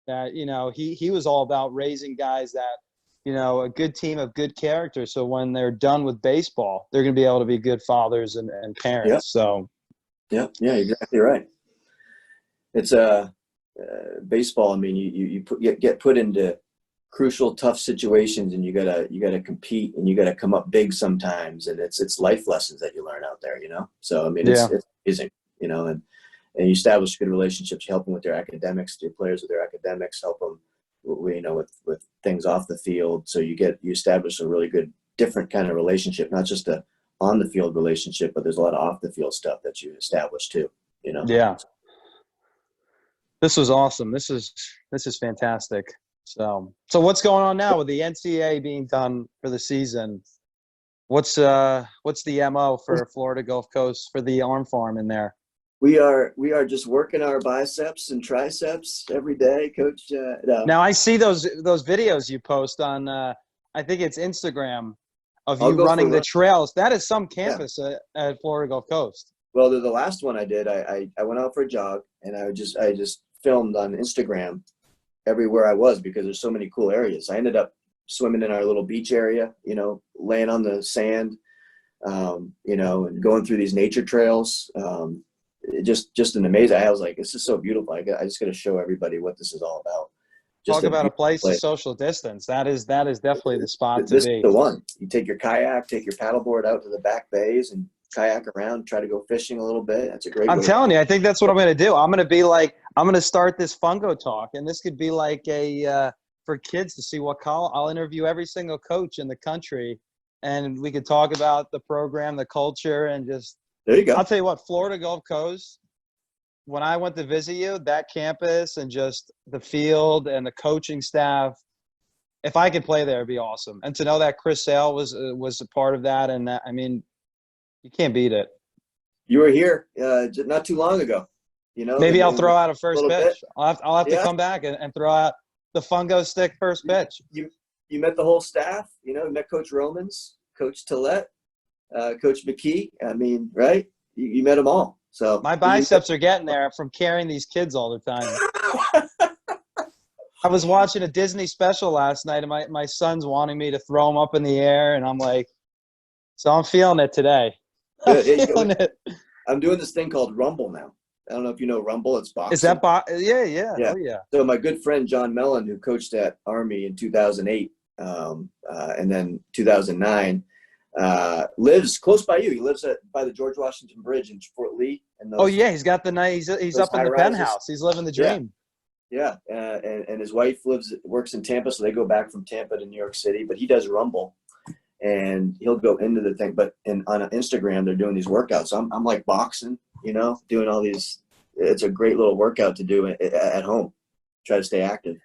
That, you know, he was all about raising guys that, you know, a good team of good character. So when they're done with baseball, they're going to be able to be good fathers and parents. Yep. So. Yeah, exactly right. It's baseball, I mean, you get put into crucial, tough situations, and you gotta compete, and you gotta come up big sometimes, and it's life lessons that you learn out there, you know. So I mean, it's amazing, you know, and you establish good relationships. You help them with their academics, your players with their academics, help them, you know, with things off the field. So you establish a really good, different kind of relationship, not just a on the field relationship, but there's a lot of off the field stuff that you establish too, you know. Yeah. This was awesome. This is fantastic. So what's going on now with the NCAA being done for the season? What's the MO for Florida Gulf Coast for the arm farm in there? We are just working our biceps and triceps every day, Coach. No. Now I see those videos you post on I think it's Instagram of you running the trails. That is some campus at Florida Gulf Coast. Well, the last one I did, I went out for a jog, and I just filmed on Instagram everywhere I was, because there's so many cool areas. I ended up swimming in our little beach area, you know, laying on the sand, you know, and going through these nature trails. Just an amazing. I was like, this is so beautiful. I just got to show everybody what this is all about. Talk about a place to social distance. That is definitely the spot to be. This is the one. You take your kayak, take your paddleboard out to the back bays, and kayak around, try to go fishing a little bit. That's a great I'm telling you, I think that's what I'm going to do. I'm going to start this Fungo talk, and this could be like for kids to see what college. I'll interview every single coach in the country, and we could talk about the program, the culture, and just. There you go. I'll tell you what, Florida Gulf Coast, when I went to visit you, that campus and just the field and the coaching staff, if I could play there, it'd be awesome. And to know that Chris Sale was a part of that, and that, I mean, you can't beat it. You were here not too long ago. You know, maybe I'll throw out a first pitch. Bit. I'll have to come back and throw out the Fungo stick first pitch. You met the whole staff. You know, you met Coach Romans, Coach Tillett, Coach McKee. I mean, right? You met them all. So my biceps are getting there from carrying these kids all the time. I was watching a Disney special last night, and my son's wanting me to throw him up in the air, and I'm like, so I'm feeling it today. I'm doing this thing called Rumble now. I don't know if you know Rumble. It's boxing. Is that yeah. Oh, yeah. So my good friend John Mellon, who coached at Army in 2008 and then 2009, lives close by you. He lives by the George Washington Bridge in Fort Lee. And he's got the night. He's up in the penthouse. He's living the dream. Yeah, and his wife works in Tampa, so they go back from Tampa to New York City. But he does Rumble. And he'll go into the thing, but on Instagram they're doing these workouts. I'm like boxing, you know, doing all these. It's a great little workout to do at home. Try to stay active.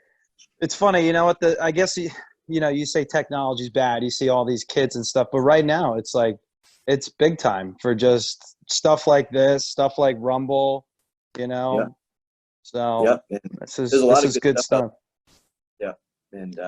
It's funny, you know what? I guess you know, you say technology's bad. You see all these kids and stuff, but right now it's like it's big time for just stuff like this, stuff like Rumble, you know. Yeah. So yeah, this is good stuff. Yeah, and